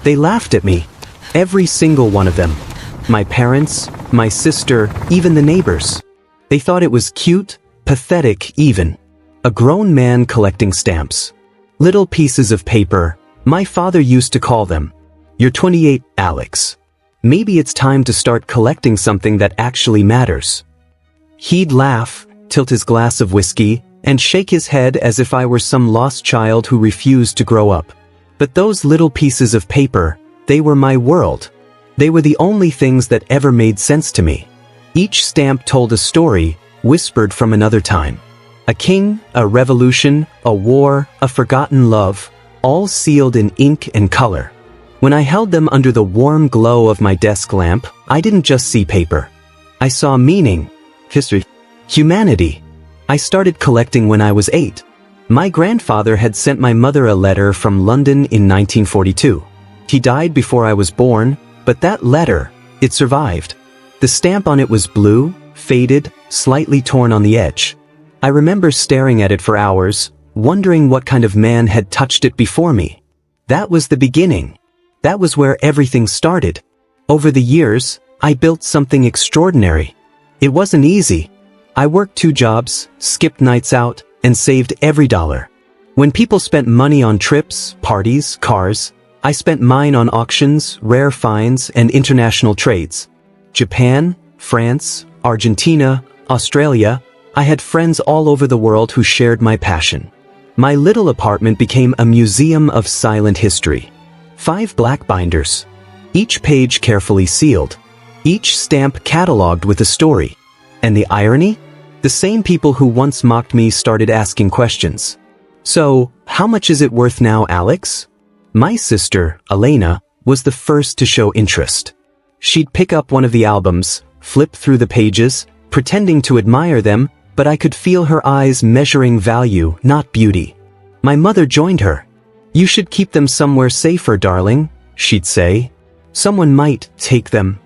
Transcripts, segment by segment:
They laughed at me. Every single one of them. My parents, my sister, even the neighbors. They thought it was cute, pathetic even. A grown man collecting stamps. Little pieces of paper, my father used to call them. You're 28, Alex. Maybe it's time to start collecting something that actually matters. He'd laugh, tilt his glass of whiskey, and shake his head as if I were some lost child who refused to grow up. But those little pieces of paper, they were my world. They were the only things that ever made sense to me. Each stamp told a story, whispered from another time. A king, a revolution, a war, a forgotten love, all sealed in ink and color. When I held them under the warm glow of my desk lamp, I didn't just see paper. I saw meaning, history, humanity. I started collecting when I was 8. My grandfather had sent my mother a letter from London in 1942. He died before I was born, but that letter, it survived. The stamp on it was blue, faded, slightly torn on the edge. I remember staring at it for hours, wondering what kind of man had touched it before me. That was the beginning. That was where everything started. Over the years, I built something extraordinary. It wasn't easy. I worked 2 jobs, skipped nights out, and saved every dollar. When people spent money on trips, parties, cars, I spent mine on auctions, rare finds, and international trades. Japan, France, Argentina, Australia, I had friends all over the world who shared my passion. My little apartment became a museum of silent history. 5 black binders. Each page carefully sealed. Each stamp catalogued with a story. And the irony? The same people who once mocked me started asking questions. So, how much is it worth now, Alex? My sister, Elena, was the first to show interest. She'd pick up one of the albums, flip through the pages, pretending to admire them, but I could feel her eyes measuring value, not beauty. My mother joined her. You should keep them somewhere safer, darling, she'd say. Someone might take them.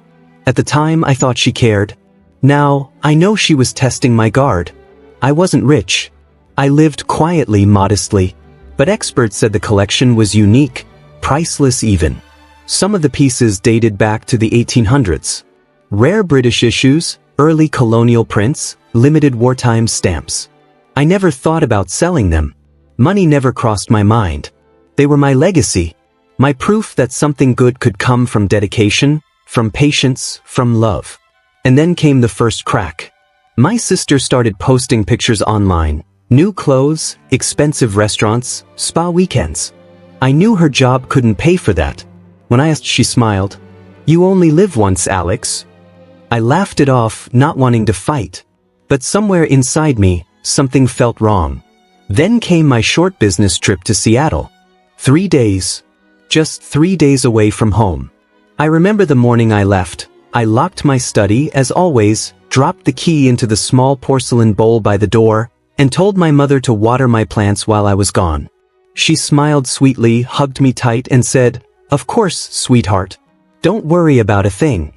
At the time, I thought she cared. Now, I know she was testing my guard. I wasn't rich. I lived quietly, modestly. But experts said the collection was unique, priceless even. Some of the pieces dated back to the 1800s. Rare British issues, early colonial prints, limited wartime stamps. I never thought about selling them. Money never crossed my mind. They were my legacy, my proof that something good could come from dedication, from patience, from love. And then came the first crack. My sister started posting pictures online. New clothes, expensive restaurants, spa weekends. I knew her job couldn't pay for that. When I asked, she smiled. You only live once, Alex. I laughed it off, not wanting to fight. But somewhere inside me, something felt wrong. Then came my short business trip to Seattle. 3 days. Just 3 days away from home. I remember the morning I left. I locked my study, as always, dropped the key into the small porcelain bowl by the door, and told my mother to water my plants while I was gone. She smiled sweetly, hugged me tight, and said, "Of course, sweetheart. Don't worry about a thing."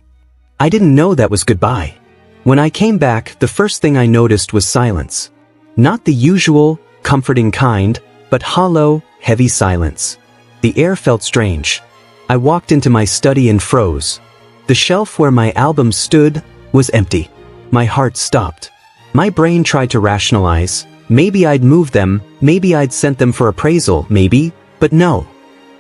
I didn't know that was goodbye. When I came back, the first thing I noticed was silence. Not the usual, comforting kind, but hollow, heavy silence. The air felt strange. I walked into my study and froze. The shelf where my albums stood was empty. My heart stopped. My brain tried to rationalize. Maybe I'd moved them, maybe I'd sent them for appraisal, maybe, but no.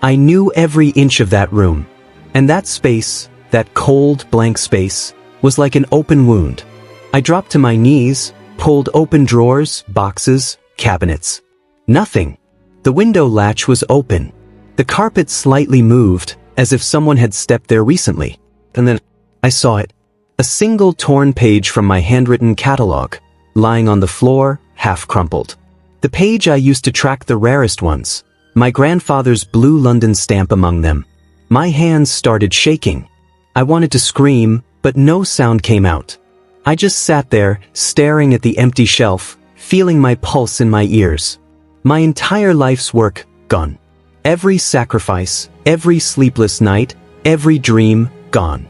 I knew every inch of that room. And that space, that cold, blank space, was like an open wound. I dropped to my knees, pulled open drawers, boxes, cabinets. Nothing. The window latch was open. The carpet slightly moved, as if someone had stepped there recently. And then I saw it. A single torn page from my handwritten catalog, lying on the floor, half crumpled. The page I used to track the rarest ones, my grandfather's blue London stamp among them. My hands started shaking. I wanted to scream, but no sound came out. I just sat there, staring at the empty shelf, feeling my pulse in my ears. My entire life's work, gone. Every sacrifice, every sleepless night, every dream, gone.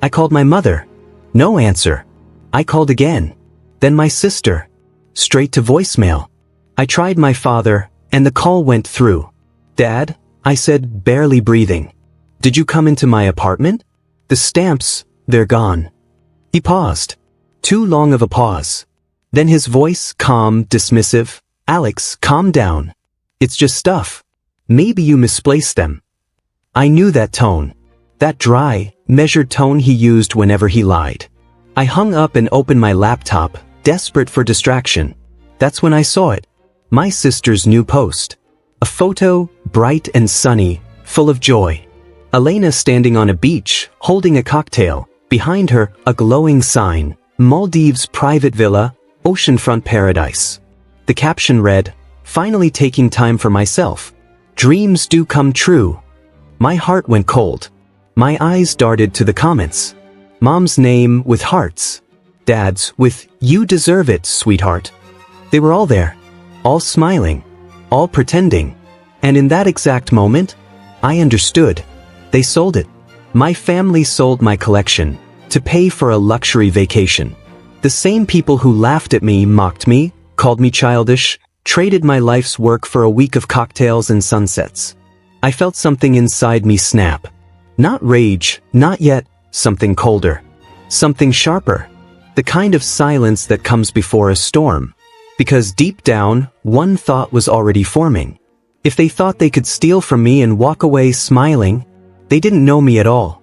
I called my mother. No answer. I called again. Then my sister. Straight to voicemail. I tried my father, and the call went through. Dad, I said, barely breathing. Did you come into my apartment? The stamps, they're gone." He paused. Too long of a pause. Then his voice, calm, dismissive. "Alex, calm down. It's just stuff. Maybe you misplaced them." I knew that tone. That dry, measured tone he used whenever he lied. I hung up and opened my laptop, desperate for distraction. That's when I saw it. My sister's new post. A photo, bright and sunny, full of joy. Elena standing on a beach, holding a cocktail. Behind her, a glowing sign. Maldives private villa, oceanfront paradise. The caption read, "Finally taking time for myself. Dreams do come true." My heart went cold. My eyes darted to the comments. Mom's name with hearts. Dad's with, "You deserve it, sweetheart." They were all there. All smiling. All pretending. And in that exact moment, I understood. They sold it. My family sold my collection to pay for a luxury vacation. The same people who laughed at me, mocked me, called me childish, traded my life's work for a week of cocktails and sunsets. I felt something inside me snap. Not rage, not yet, something colder. Something sharper. The kind of silence that comes before a storm. Because deep down, one thought was already forming. If they thought they could steal from me and walk away smiling, they didn't know me at all.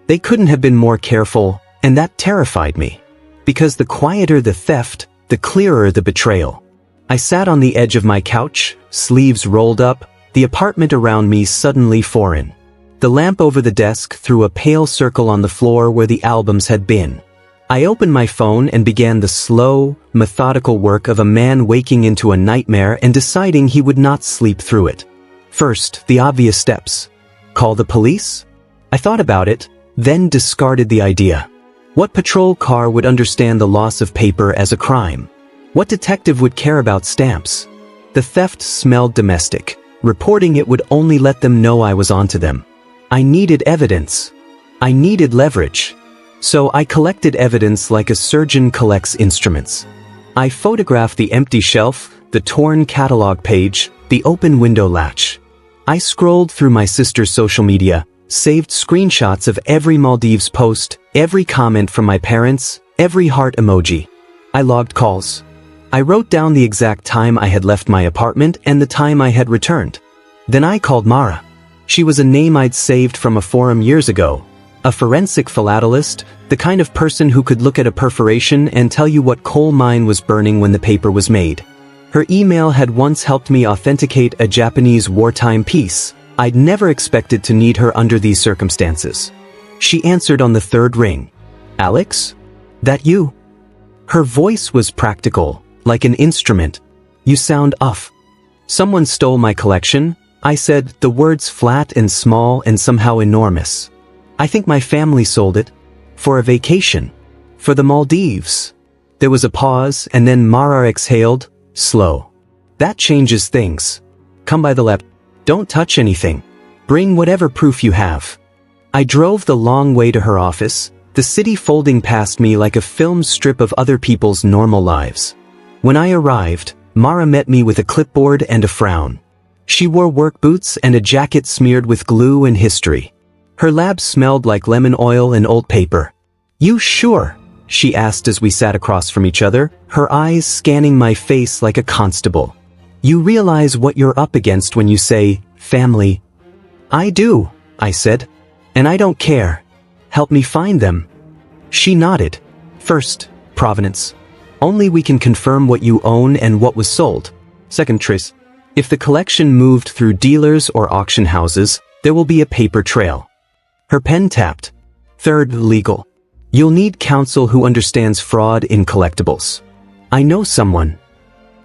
They couldn't have been more careful, and that terrified me. Because the quieter the theft, the clearer the betrayal. I sat on the edge of my couch, sleeves rolled up, the apartment around me suddenly foreign. The lamp over the desk threw a pale circle on the floor where the albums had been. I opened my phone and began the slow, methodical work of a man waking into a nightmare and deciding he would not sleep through it. First, the obvious steps. Call the police? I thought about it, then discarded the idea. What patrol car would understand the loss of paper as a crime? What detective would care about stamps? The theft smelled domestic. Reporting it would only let them know I was onto them. I needed evidence. I needed leverage. So I collected evidence like a surgeon collects instruments. I photographed the empty shelf, the torn catalog page, the open window latch. I scrolled through my sister's social media, saved screenshots of every Maldives post, every comment from my parents, every heart emoji. I logged calls. I wrote down the exact time I had left my apartment and the time I had returned. Then I called Mara. She was a name I'd saved from a forum years ago. A forensic philatelist, the kind of person who could look at a perforation and tell you what coal mine was burning when the paper was made. Her email had once helped me authenticate a Japanese wartime piece. I'd never expected to need her under these circumstances. She answered on the third ring. "Alex? That you?" Her voice was practical, like an instrument. "You sound off." "Someone stole my collection," I said, the words flat and small and somehow enormous. "I think my family sold it. For a vacation. For the Maldives." There was a pause, and then Mara exhaled, slow. "That changes things. Come by the lap. Don't touch anything. Bring whatever proof you have." I drove the long way to her office, the city folding past me like a film strip of other people's normal lives. When I arrived, Mara met me with a clipboard and a frown. She wore work boots and a jacket smeared with glue and history. Her lab smelled like lemon oil and old paper. "You sure?" she asked as we sat across from each other, her eyes scanning my face like a constable. "You realize what you're up against when you say, family?" "I do," I said. "And I don't care. Help me find them." She nodded. "First, provenance. Only we can confirm what you own and what was sold. Second, trace. If the collection moved through dealers or auction houses, there will be a paper trail." Her pen tapped. "Third, legal. You'll need counsel who understands fraud in collectibles. I know someone."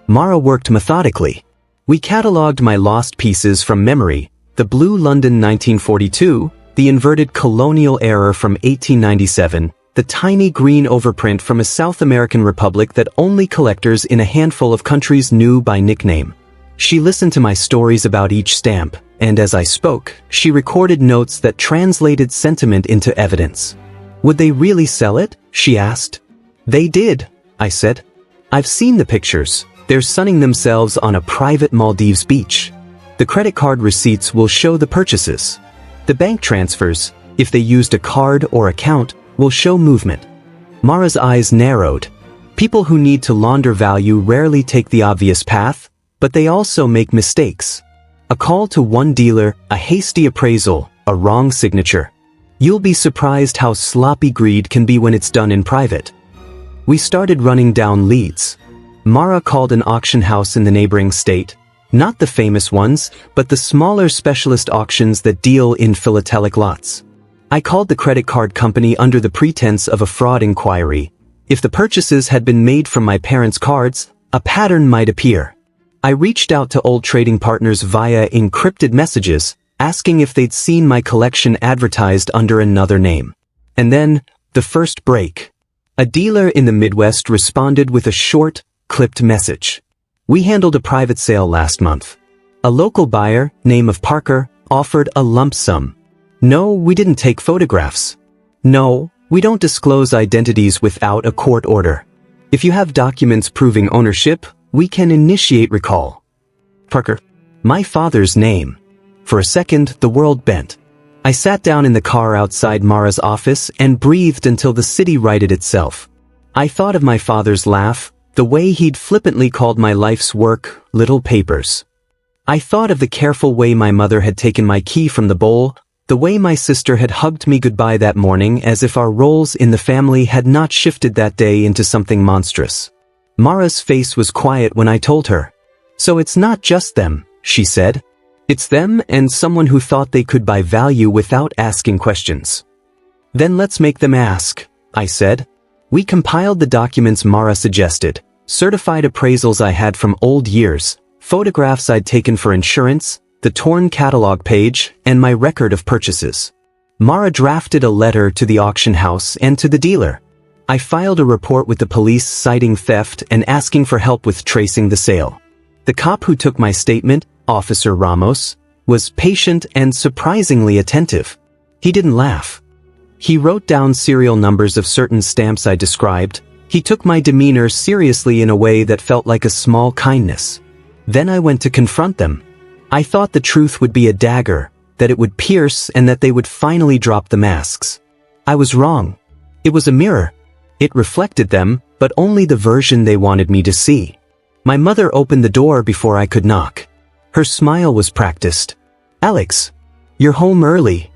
Mara worked methodically. We cataloged my lost pieces from memory, the blue London 1942, the inverted colonial error from 1897, the tiny green overprint from a South American republic that only collectors in a handful of countries knew by nickname. She listened to my stories about each stamp, and as I spoke, she recorded notes that translated sentiment into evidence. "Would they really sell it?" she asked. "They did," I said. "I've seen the pictures. They're sunning themselves on a private Maldives beach. The credit card receipts will show the purchases." The bank transfers, if they used a card or account, will show movement. Mara's eyes narrowed. People who need to launder value rarely take the obvious path, but they also make mistakes. A call to one dealer, a hasty appraisal, a wrong signature. You'll be surprised how sloppy greed can be when it's done in private. We started running down leads. Mara called an auction house in the neighboring state, not the famous ones, but the smaller specialist auctions that deal in philatelic lots. I called the credit card company under the pretense of a fraud inquiry. If the purchases had been made from my parents' cards, a pattern might appear. I reached out to old trading partners via encrypted messages, asking if they'd seen my collection advertised under another name. And then, the first break. A dealer in the Midwest responded with a short, clipped message. We handled a private sale last month. A local buyer, name of Parker, offered a lump sum. No, we didn't take photographs. No, we don't disclose identities without a court order. If you have documents proving ownership, we can initiate recall. Parker. My father's name. For a second, the world bent. I sat down in the car outside Mara's office and breathed until the city righted itself. I thought of my father's laugh, the way he'd flippantly called my life's work, little papers. I thought of the careful way my mother had taken my key from the bowl, the way my sister had hugged me goodbye that morning as if our roles in the family had not shifted that day into something monstrous. Mara's face was quiet when I told her. So it's not just them, she said. It's them and someone who thought they could buy value without asking questions. Then let's make them ask, I said. We compiled the documents Mara suggested, certified appraisals I had from old years, photographs I'd taken for insurance, the torn catalog page, and my record of purchases. Mara drafted a letter to the auction house and to the dealer. I filed a report with the police citing theft and asking for help with tracing the sale. The cop who took my statement, Officer Ramos, was patient and surprisingly attentive. He didn't laugh. He wrote down serial numbers of certain stamps I described. He took my demeanor seriously in a way that felt like a small kindness. Then I went to confront them. I thought the truth would be a dagger, that it would pierce and that they would finally drop the masks. I was wrong. It was a mirror. It reflected them, but only the version they wanted me to see. My mother opened the door before I could knock. Her smile was practiced. Alex, you're home early.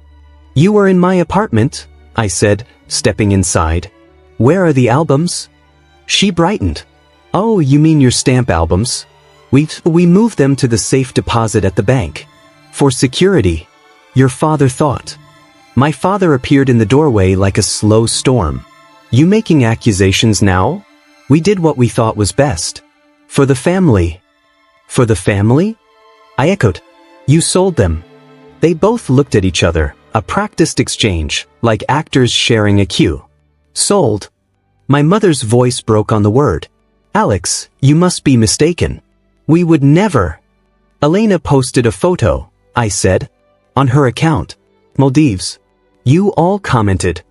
You were in my apartment, I said, stepping inside. Where are the albums? She brightened. Oh, you mean your stamp albums? We moved them to the safe deposit at the bank. For security, your father thought. My father appeared in the doorway like a slow storm. You making accusations now? We did what we thought was best. For the family. For the family? I echoed. You sold them. They both looked at each other, a practiced exchange, like actors sharing a cue. Sold. My mother's voice broke on the word. Alex, you must be mistaken. We would never. Elena posted a photo, I said, on her account. Maldives. You all commented.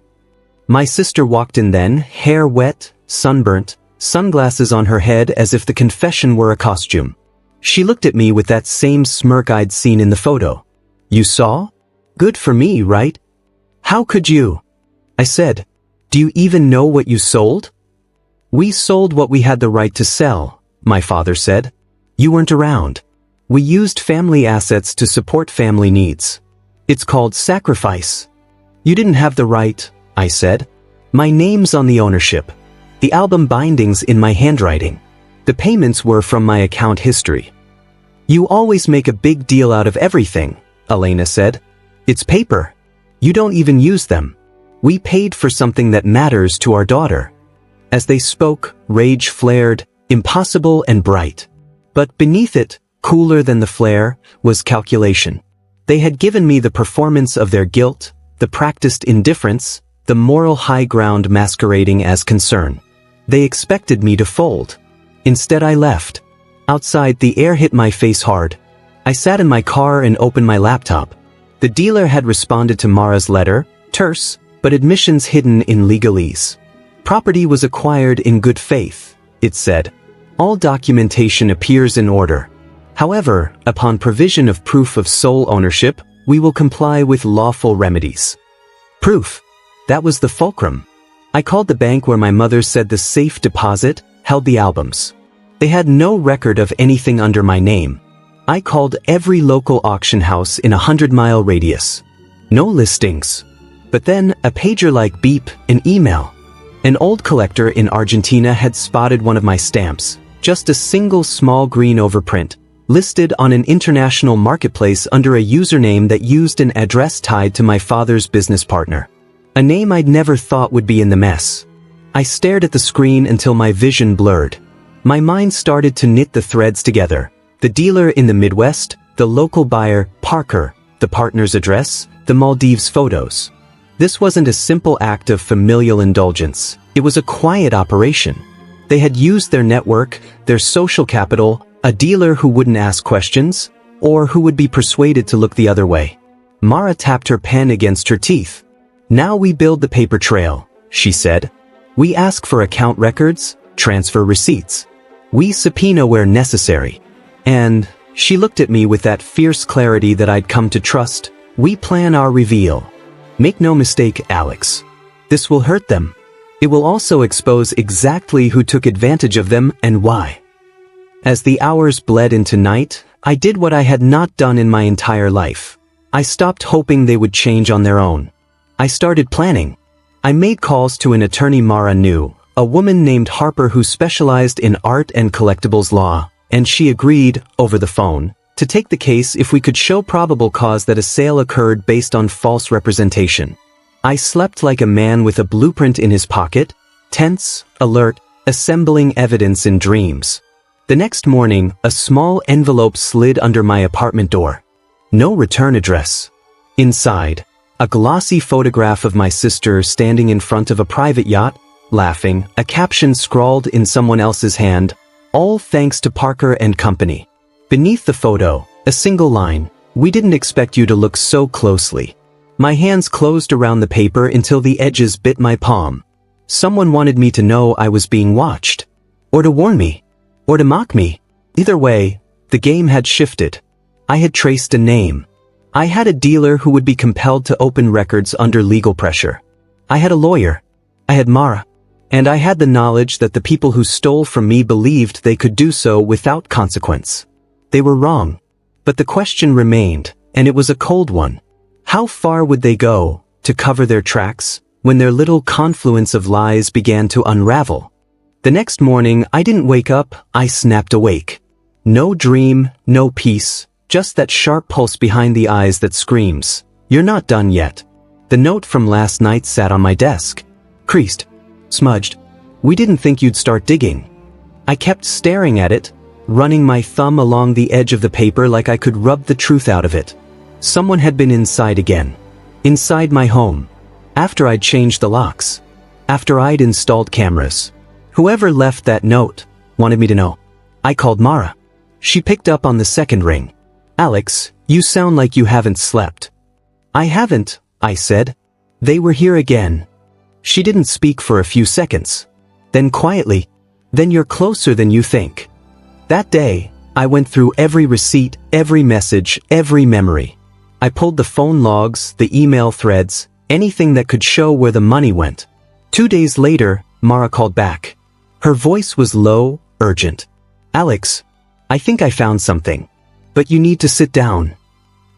My sister walked in then, hair wet, sunburnt, sunglasses on her head as if the confession were a costume. She looked at me with that same smirk I'd seen in the photo. You saw? Good for me, right? How could you? I said. Do you even know what you sold? We sold what we had the right to sell, my father said. You weren't around. We used family assets to support family needs. It's called sacrifice. You didn't have the right, I said. My name's on the ownership. The album bindings in my handwriting. The payments were from my account history. You always make a big deal out of everything, Elena said. It's paper. You don't even use them. We paid for something that matters to our daughter. As they spoke, rage flared, impossible and bright. But beneath it, cooler than the flare, was calculation. They had given me the performance of their guilt, the practiced indifference, the moral high ground masquerading as concern. They expected me to fold. Instead I left. Outside, the air hit my face hard. I sat in my car and opened my laptop. The dealer had responded to Mara's letter, terse, but admissions hidden in legalese. Property was acquired in good faith, it said. All documentation appears in order. However, upon provision of proof of sole ownership, We will comply with lawful remedies. Proof. That was the fulcrum. I called the bank where my mother said the safe deposit held the albums. They had no record of anything under my name. I called every local auction house in a 100-mile radius. No listings. But then, a pager like beep, an email. An old collector in Argentina had spotted one of my stamps, just a single small green overprint, listed on an international marketplace under a username that used an address tied to my father's business partner. A name I'd never thought would be in the mess. I stared at the screen until my vision blurred. My mind started to knit the threads together. The dealer in the Midwest, the local buyer, Parker, the partner's address, the Maldives photos. This wasn't a simple act of familial indulgence. It was a quiet operation. They had used their network, their social capital, a dealer who wouldn't ask questions, or who would be persuaded to look the other way. Mara tapped her pen against her teeth. Now we build the paper trail, she said. We ask for account records, transfer receipts. We subpoena where necessary. And, she looked at me with that fierce clarity that I'd come to trust, we plan our reveal. Make no mistake, Alex. This will hurt them. It will also expose exactly who took advantage of them and why. As the hours bled into night, I did what I had not done in my entire life. I stopped hoping they would change on their own. I started planning. I made calls to an attorney Mara knew, a woman named Harper who specialized in art and collectibles law, and she agreed, over the phone, to take the case if we could show probable cause that a sale occurred based on false representation. I slept like a man with a blueprint in his pocket, tense, alert, assembling evidence in dreams. The next morning, a small envelope slid under my apartment door. No return address. Inside, a glossy photograph of my sister standing in front of a private yacht, laughing, a caption scrawled in someone else's hand, all thanks to Parker and Company. Beneath the photo, a single line, we didn't expect you to look so closely. My hands closed around the paper until the edges bit my palm. Someone wanted me to know I was being watched. Or to warn me. Or to mock me. Either way, the game had shifted. I had traced a name. I had a dealer who would be compelled to open records under legal pressure. I had a lawyer. I had Mara. And I had the knowledge that the people who stole from me believed they could do so without consequence. They were wrong. But the question remained, and it was a cold one. How far would they go to cover their tracks when their little confluence of lies began to unravel? The next morning, I didn't wake up, I snapped awake. No dream, no peace, just that sharp pulse behind the eyes that screams, "You're not done yet." The note from last night sat on my desk. Creased. Smudged. We didn't think you'd start digging. I kept staring at it, running my thumb along the edge of the paper like I could rub the truth out of it. Someone had been inside again. Inside my home. After I'd changed the locks. After I'd installed cameras. Whoever left that note wanted me to know. I called Mara. She picked up on the second ring. Alex, you sound like you haven't slept. I haven't, I said. They were here again. She didn't speak for a few seconds. Then quietly, then you're closer than you think. That day, I went through every receipt, every message, every memory. I pulled the phone logs, the email threads, anything that could show where the money went. 2 days later, Mara called back. Her voice was low, urgent. Alex, I think I found something. But you need to sit down.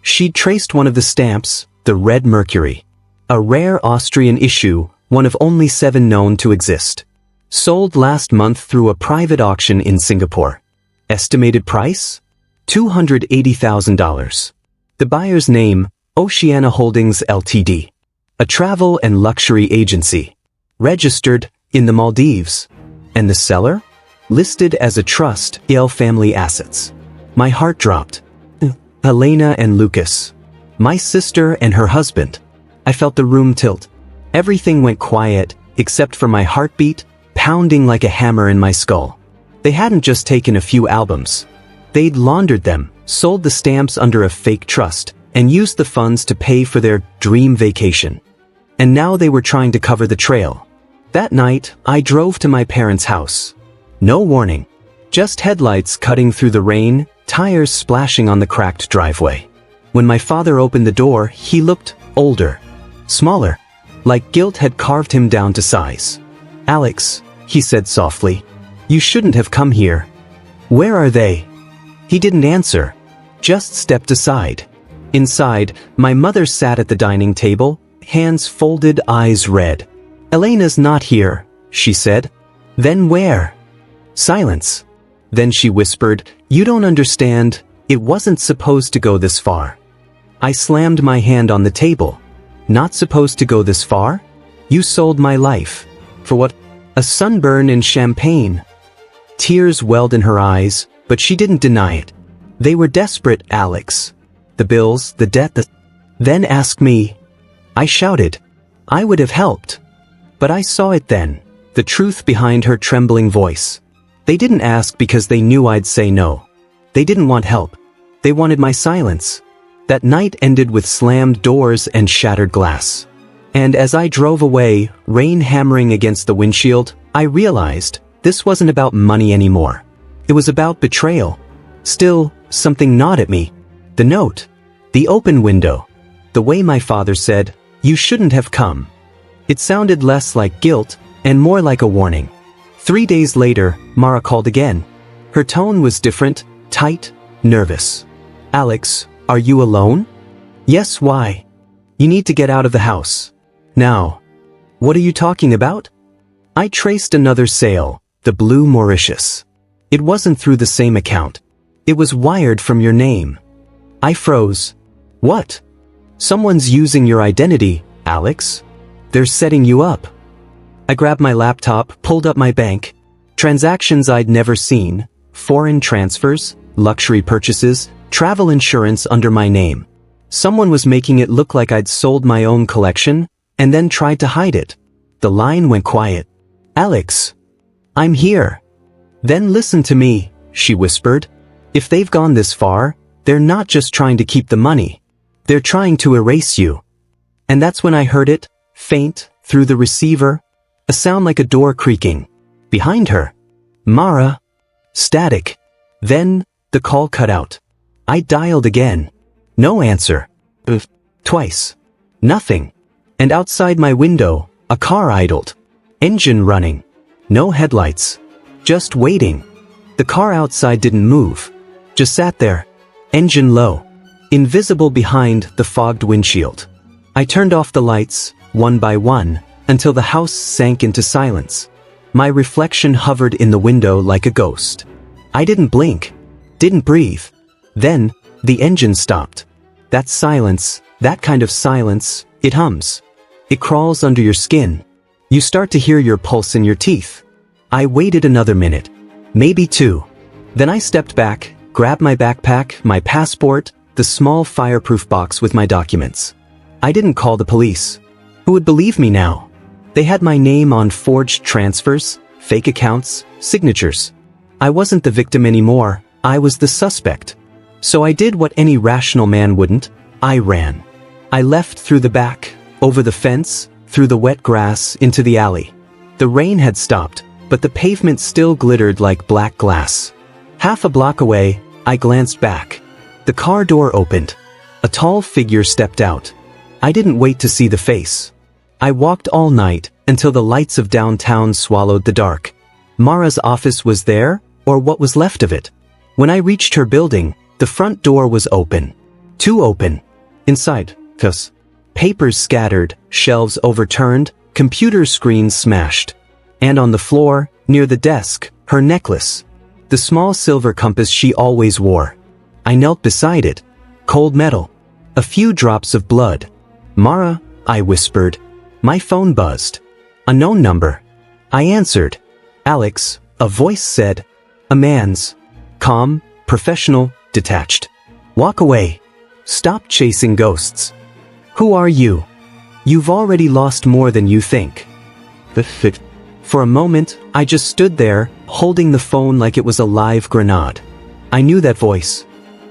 She'd traced one of the stamps, the Red Mercury. A rare Austrian issue, one of only 7 known to exist. Sold last month through a private auction in Singapore. Estimated price? $280,000. The buyer's name, Oceana Holdings Ltd. A travel and luxury agency. Registered in the Maldives. And the seller? Listed as a trust, Yale Family Assets. My heart dropped. Helena and Lucas. My sister and her husband. I felt the room tilt. Everything went quiet, except for my heartbeat, pounding like a hammer in my skull. They hadn't just taken a few albums. They'd laundered them, sold the stamps under a fake trust, and used the funds to pay for their dream vacation. And now they were trying to cover the trail. That night, I drove to my parents' house. No warning. Just headlights cutting through the rain, tires splashing on the cracked driveway. When my father opened the door, he looked older, smaller, like guilt had carved him down to size. "Alex," he said softly, "you shouldn't have come here. Where are they?" He didn't answer, just stepped aside. Inside, my mother sat at the dining table, hands folded, eyes red. "Elena's not here," she said. "Then where?" Silence. Then she whispered, "You don't understand, it wasn't supposed to go this far." I slammed my hand on the table. "Not supposed to go this far? You sold my life. For what? A sunburn and champagne." Tears welled in her eyes, but she didn't deny it. "They were desperate, Alex. The bills, the debt, Then ask me." I shouted. I would have helped. But I saw it then, the truth behind her trembling voice. They didn't ask because they knew I'd say no. They didn't want help. They wanted my silence. That night ended with slammed doors and shattered glass. And as I drove away, rain hammering against the windshield, I realized this wasn't about money anymore. It was about betrayal. Still, something gnawed at me. The note. The open window. The way my father said, "You shouldn't have come." It sounded less like guilt and more like a warning. 3 days later, Mara called again. Her tone was different, tight, nervous. "Alex, are you alone?" "Yes, why?" "You need to get out of the house. Now." "What are you talking about?" I traced another sale, the Blue Mauritius. It wasn't through the same account. It was wired from your name. I froze. "What?" "Someone's using your identity, Alex. They're setting you up." I grabbed my laptop, pulled up my bank. Transactions I'd never seen, foreign transfers, luxury purchases, travel insurance under my name. Someone was making it look like I'd sold my own collection, and then tried to hide it. The line went quiet. "Alex, I'm here." "Then listen to me," she whispered. "If they've gone this far, they're not just trying to keep the money. They're trying to erase you." And that's when I heard it, faint, through the receiver, a sound like a door creaking. Behind her. "Mara." Static. Then, the call cut out. I dialed again. No answer. Twice. Nothing. And outside my window, a car idled. Engine running. No headlights. Just waiting. The car outside didn't move. Just sat there. Engine low. Invisible behind the fogged windshield. I turned off the lights, one by one, until the house sank into silence. My reflection hovered in the window like a ghost. I didn't blink. Didn't breathe. Then, the engine stopped. That silence, that kind of silence, it hums. It crawls under your skin. You start to hear your pulse in your teeth. I waited another minute. Maybe 2. Then I stepped back, grabbed my backpack, my passport, the small fireproof box with my documents. I didn't call the police. Who would believe me now? They had my name on forged transfers, fake accounts, signatures. I wasn't the victim anymore, I was the suspect. So I did what any rational man wouldn't. I ran. I left through the back, over the fence, through the wet grass, into the alley. The rain had stopped, but the pavement still glittered like black glass. Half a block away, I glanced back. The car door opened. A tall figure stepped out. I didn't wait to see the face. I walked all night, until the lights of downtown swallowed the dark. Mara's office was there, or what was left of it. When I reached her building, the front door was open. Too open. Inside, papers scattered, shelves overturned, computer screens smashed. And on the floor, near the desk, her necklace. The small silver compass she always wore. I knelt beside it. Cold metal. A few drops of blood. "Mara," I whispered. My phone buzzed. A known number. I answered. "Alex," a voice said. A man's. Calm, professional, detached. "Walk away. Stop chasing ghosts." "Who are you?" "You've already lost more than you think." For a moment, I just stood there, holding the phone like it was a live grenade. I knew that voice.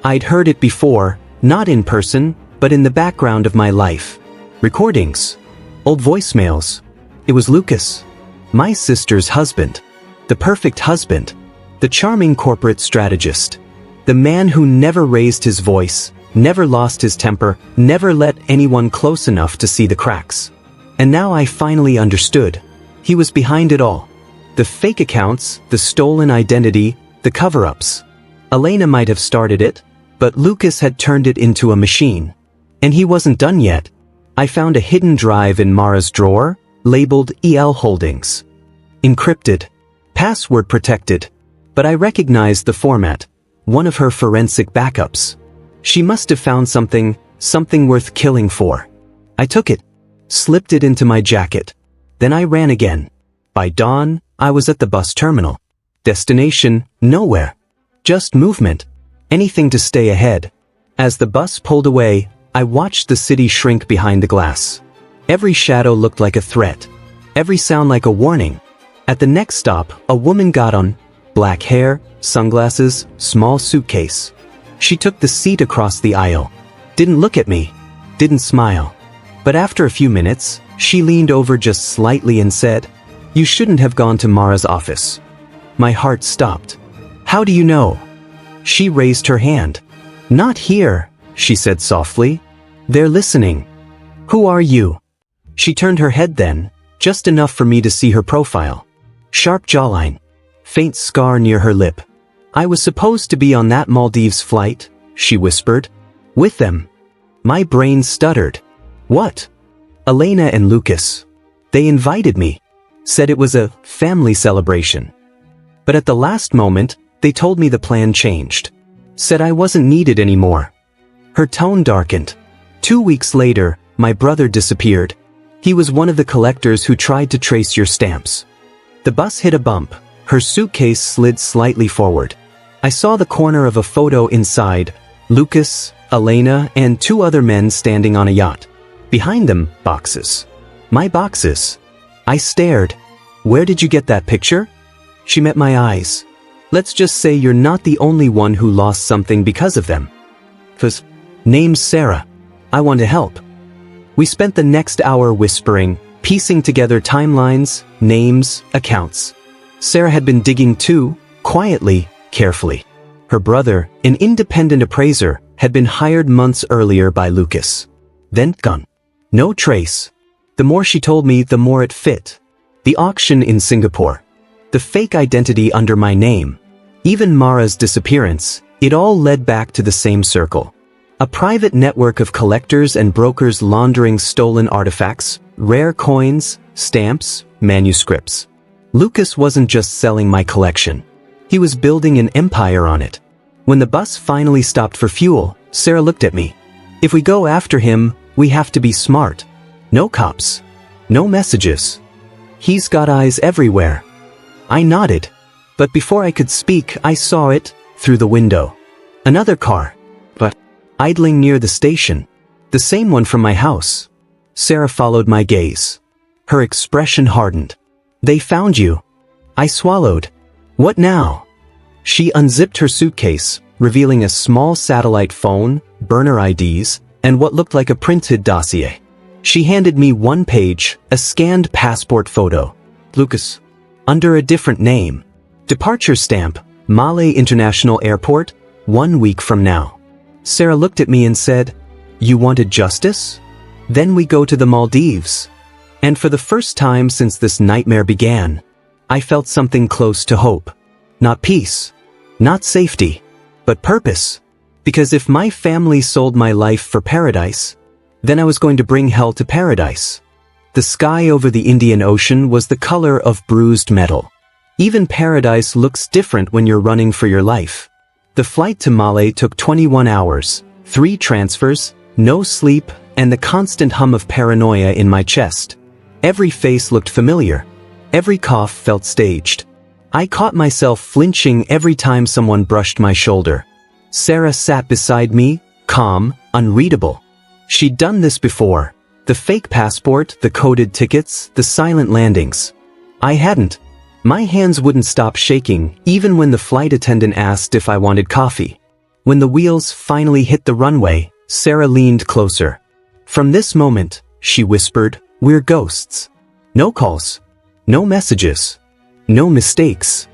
I'd heard it before, not in person, but in the background of my life. Recordings. Old voicemails. It was Lucas. My sister's husband. The perfect husband. The charming corporate strategist. The man who never raised his voice, never lost his temper, never let anyone close enough to see the cracks. And now I finally understood. He was behind it all. The fake accounts, the stolen identity, the cover-ups. Elena might have started it, but Lucas had turned it into a machine. And he wasn't done yet. I found a hidden drive in Mara's drawer, labeled EL Holdings. Encrypted. Password protected. But I recognized the format. One of her forensic backups. She must have found something worth killing for. I took it. Slipped it into my jacket. Then I ran again. By dawn, I was at the bus terminal. Destination, nowhere. Just movement. Anything to stay ahead. As the bus pulled away, I watched the city shrink behind the glass. Every shadow looked like a threat. Every sound like a warning. At the next stop, a woman got on. Black hair, sunglasses, small suitcase. She took the seat across the aisle. Didn't look at me. Didn't smile. But after a few minutes, she leaned over just slightly and said, "You shouldn't have gone to Mara's office." My heart stopped. "How do you know?" She raised her hand. "Not here," she said softly. "They're listening." "Who are you?" She turned her head then, just enough for me to see her profile. Sharp jawline. Faint scar near her lip. "I was supposed to be on that Maldives flight," she whispered. "With them." My brain stuttered. "What?" "Elena and Lucas. They invited me. Said it was a family celebration. But at the last moment, they told me the plan changed. Said I wasn't needed anymore." Her tone darkened. 2 weeks later, my brother disappeared. He was one of the collectors who tried to trace your stamps. The bus hit a bump. Her suitcase slid slightly forward. I saw the corner of a photo inside, Lucas, Elena, and 2 other men standing on a yacht. Behind them, boxes. My boxes. I stared. "Where did you get that picture?" She met my eyes. "Let's just say you're not the only one who lost something because of them." Name's Sarah. I want to help." We spent the next hour whispering, piecing together timelines, names, accounts. Sarah had been digging too, quietly, carefully. Her brother, an independent appraiser, had been hired months earlier by Lucas. Then gone. No trace. The more she told me, the more it fit. The auction in Singapore. The fake identity under my name. Even Mara's disappearance, it all led back to the same circle. A private network of collectors and brokers laundering stolen artifacts, rare coins, stamps, manuscripts. Lucas wasn't just selling my collection. He was building an empire on it. When the bus finally stopped for fuel, Sarah looked at me. "If we go after him, we have to be smart. No cops. No messages. He's got eyes everywhere." I nodded. But before I could speak, I saw it, through the window. Another car. But idling near the station. The same one from my house. Sarah followed my gaze. Her expression hardened. "They found you." I swallowed. "What now?" She unzipped her suitcase, revealing a small satellite phone, burner IDs, and what looked like a printed dossier. She handed me one page, a scanned passport photo. Lucas. Under a different name. Departure stamp, Malé International Airport, 1 week from now. Sarah looked at me and said, "You wanted justice? Then we go to the Maldives." And for the first time since this nightmare began, I felt something close to hope. Not peace. Not safety. But purpose. Because if my family sold my life for paradise, then I was going to bring hell to paradise. The sky over the Indian Ocean was the color of bruised metal. Even paradise looks different when you're running for your life. The flight to Malé took 21 hours, 3 transfers, no sleep, and the constant hum of paranoia in my chest. Every face looked familiar. Every cough felt staged. I caught myself flinching every time someone brushed my shoulder. Sarah sat beside me, calm, unreadable. She'd done this before. The fake passport, the coded tickets, the silent landings. I hadn't. My hands wouldn't stop shaking, even when the flight attendant asked if I wanted coffee. When the wheels finally hit the runway, Sarah leaned closer. "From this moment," she whispered, "we're ghosts. No calls. No messages. No mistakes."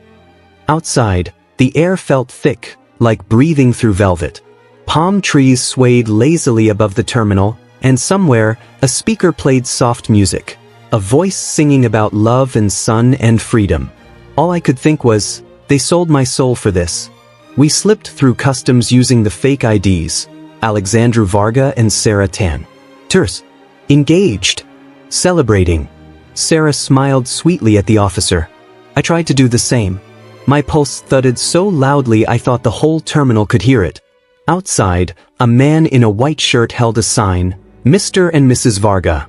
Outside, the air felt thick, like breathing through velvet. Palm trees swayed lazily above the terminal, and somewhere, a speaker played soft music. A voice singing about love and sun and freedom. All I could think was, they sold my soul for this. We slipped through customs using the fake IDs, Alexandru Varga and Sarah Tan. Tourists. Engaged. Celebrating. Sarah smiled sweetly at the officer. I tried to do the same. My pulse thudded so loudly I thought the whole terminal could hear it. Outside, a man in a white shirt held a sign, Mr. and Mrs. Varga.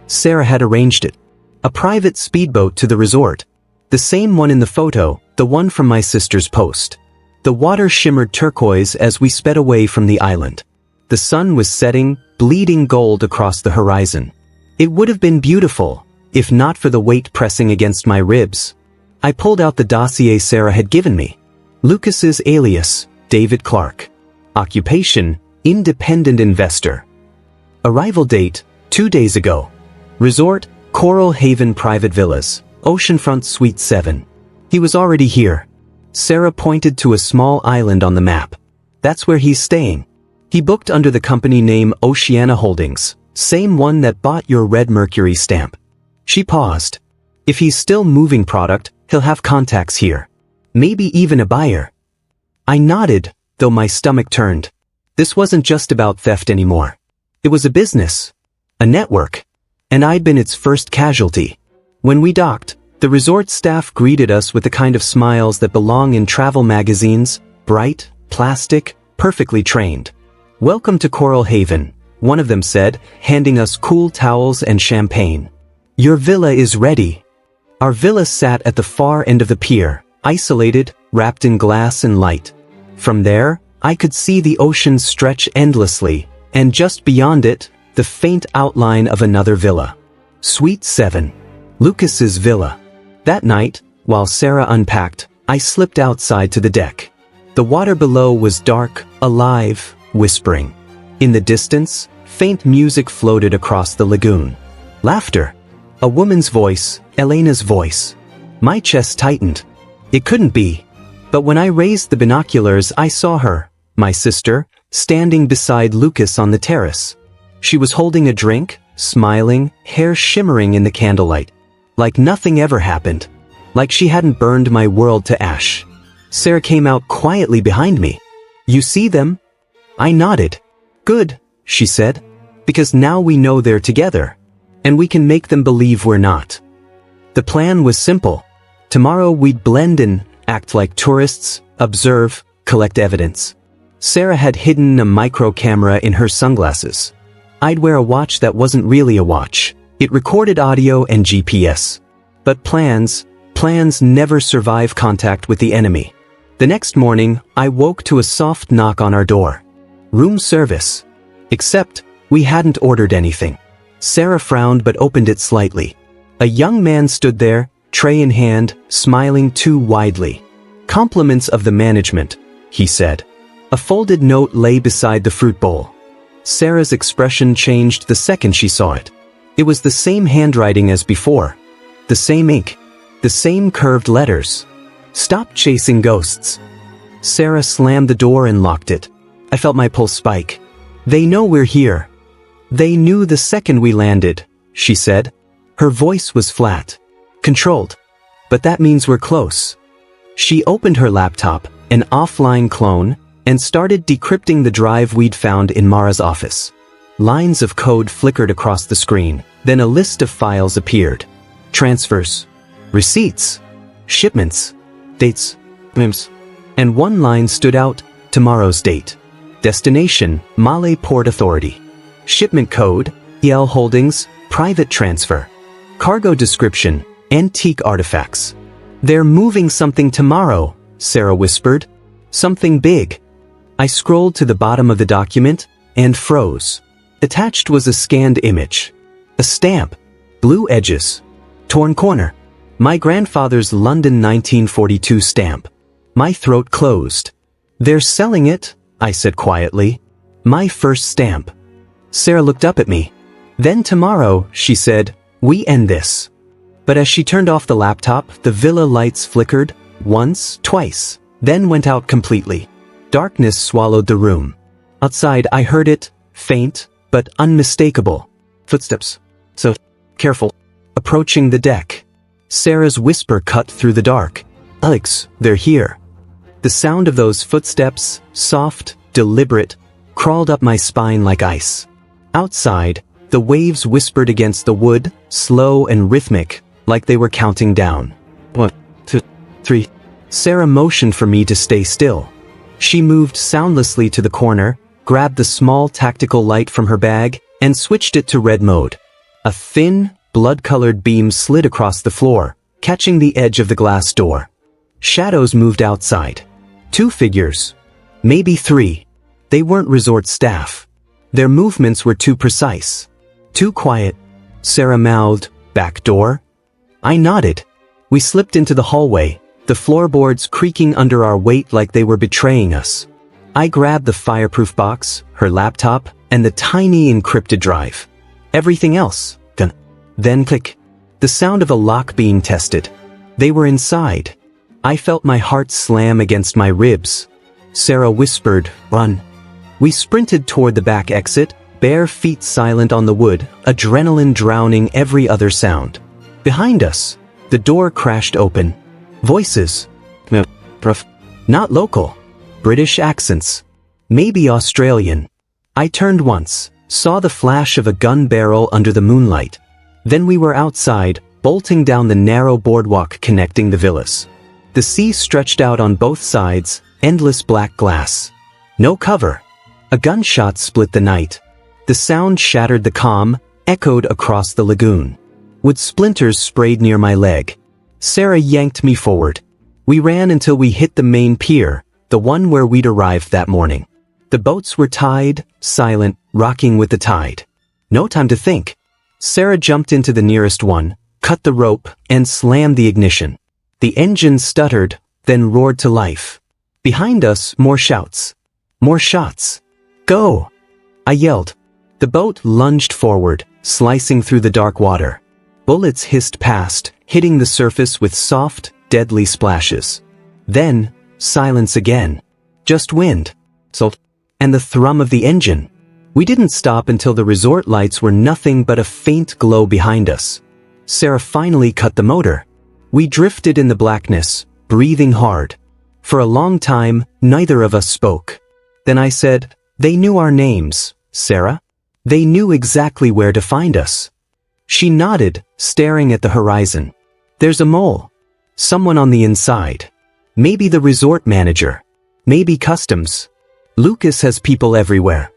Sarah had arranged it. A private speedboat to the resort. The same one in the photo, the one from my sister's post. The water shimmered turquoise as we sped away from the island. The sun was setting, bleeding gold across the horizon. It would have been beautiful, if not for the weight pressing against my ribs. I pulled out the dossier Sarah had given me. Lucas's alias, David Clark. Occupation, independent investor. Arrival date, 2 days ago. Resort, Coral Haven Private Villas, Oceanfront Suite 7. He was already here. Sarah pointed to a small island on the map. That's where he's staying. He booked under the company name Oceana Holdings, same one that bought your Red Mercury stamp. She paused. If he's still moving product, he'll have contacts here. Maybe even a buyer. I nodded, though my stomach turned. This wasn't just about theft anymore. It was a business. A network. And I'd been its first casualty. When we docked, the resort staff greeted us with the kind of smiles that belong in travel magazines, bright, plastic, perfectly trained. Welcome to Coral Haven, one of them said, handing us cool towels and champagne. Your villa is ready. Our villa sat at the far end of the pier, isolated, wrapped in glass and light. From there, I could see the ocean stretch endlessly, and just beyond it, the faint outline of another villa. Suite 7. Lucas's villa. That night, while Sarah unpacked, I slipped outside to the deck. The water below was dark, alive, whispering. In the distance, faint music floated across the lagoon. Laughter. A woman's voice, Elena's voice. My chest tightened. It couldn't be. But when I raised the binoculars, I saw her, my sister, standing beside Lucas on the terrace. She was holding a drink, smiling, hair shimmering in the candlelight. Like nothing ever happened. Like she hadn't burned my world to ash. Sarah came out quietly behind me. You see them? I nodded. Good, she said. Because now we know they're together. And we can make them believe we're not. The plan was simple. Tomorrow we'd blend in, act like tourists, observe, collect evidence. Sarah had hidden a micro camera in her sunglasses. I'd wear a watch that wasn't really a watch. It recorded audio and GPS. But plans never survive contact with the enemy. The next morning, I woke to a soft knock on our door. Room service. Except, we hadn't ordered anything. Sarah frowned but opened it slightly. A young man stood there, tray in hand, smiling too widely. Compliments of the management, he said. A folded note lay beside the fruit bowl. Sarah's expression changed the second she saw it. It was the same handwriting as before. The same ink. The same curved letters. Stop chasing ghosts. Sarah slammed the door and locked it. I felt my pulse spike. They know we're here. They knew the second we landed, she said. Her voice was flat. Controlled. But that means we're close. She opened her laptop, an offline clone, and started decrypting the drive we'd found in Mara's office. Lines of code flickered across the screen, then a list of files appeared. Transfers. Receipts. Shipments. Dates. Names. And one line stood out, tomorrow's date. Destination, Malé Port Authority. Shipment code, EL Holdings, private transfer. Cargo description, antique artifacts. They're moving something tomorrow, Sarah whispered. Something big. I scrolled to the bottom of the document and froze. Attached was a scanned image. A stamp. Blue edges. Torn corner. My grandfather's London 1942 stamp. My throat closed. They're selling it, I said quietly. My first stamp. Sarah looked up at me. Then tomorrow, she said, we end this. But as she turned off the laptop, the villa lights flickered, once, twice, then went out completely. Darkness swallowed the room. Outside I heard it, faint, but unmistakable. Footsteps. So, careful. Approaching the deck. Sarah's whisper cut through the dark. Alex, they're here. The sound of those footsteps, soft, deliberate, crawled up my spine like ice. Outside, the waves whispered against the wood, slow and rhythmic, like they were counting down. 1, 2, 3. Sarah motioned for me to stay still. She moved soundlessly to the corner, grabbed the small tactical light from her bag, and switched it to red mode. A thin, blood-colored beam slid across the floor, catching the edge of the glass door. Shadows moved outside. 2 figures. Maybe 3. They weren't resort staff. Their movements were too precise. Too quiet. Sarah mouthed, "Back door?" I nodded. We slipped into the hallway, the floorboards creaking under our weight like they were betraying us. I grabbed the fireproof box, her laptop, and the tiny encrypted drive. Everything else, gone. Then click. The sound of a lock being tested. They were inside. I felt my heart slam against my ribs. Sarah whispered, "Run." We sprinted toward the back exit, bare feet silent on the wood, adrenaline drowning every other sound. Behind us, the door crashed open. Voices. Not local. British accents. Maybe Australian. I turned once, saw the flash of a gun barrel under the moonlight. Then we were outside, bolting down the narrow boardwalk connecting the villas. The sea stretched out on both sides, endless black glass. No cover. A gunshot split the night. The sound shattered the calm, echoed across the lagoon. Wood splinters sprayed near my leg. Sarah yanked me forward. We ran until we hit the main pier, the one where we'd arrived that morning. The boats were tied, silent, rocking with the tide. No time to think. Sarah jumped into the nearest one, cut the rope, and slammed the ignition. The engine stuttered, then roared to life. Behind us, more shouts. More shots. Go! I yelled. The boat lunged forward, slicing through the dark water. Bullets hissed past, hitting the surface with soft, deadly splashes. Then, silence again. Just wind. Salt. And the thrum of the engine. We didn't stop until the resort lights were nothing but a faint glow behind us. Sarah finally cut the motor. We drifted in the blackness, breathing hard. For a long time, neither of us spoke. Then I said, "They knew our names, Sarah. They knew exactly where to find us." She nodded, staring at the horizon. "There's a mole. Someone on the inside. Maybe the resort manager. Maybe customs. Lucas has people everywhere."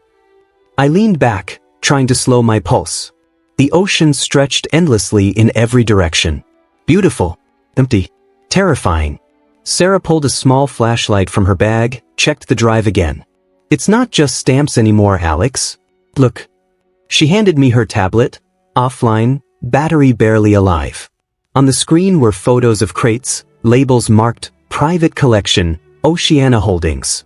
I leaned back, trying to slow my pulse. The ocean stretched endlessly in every direction. Beautiful. Empty. Terrifying. Sarah pulled a small flashlight from her bag, checked the drive again. "It's not just stamps anymore, Alex. Look." She handed me her tablet, offline, battery barely alive. On the screen were photos of crates, labels marked Private Collection, Oceana Holdings.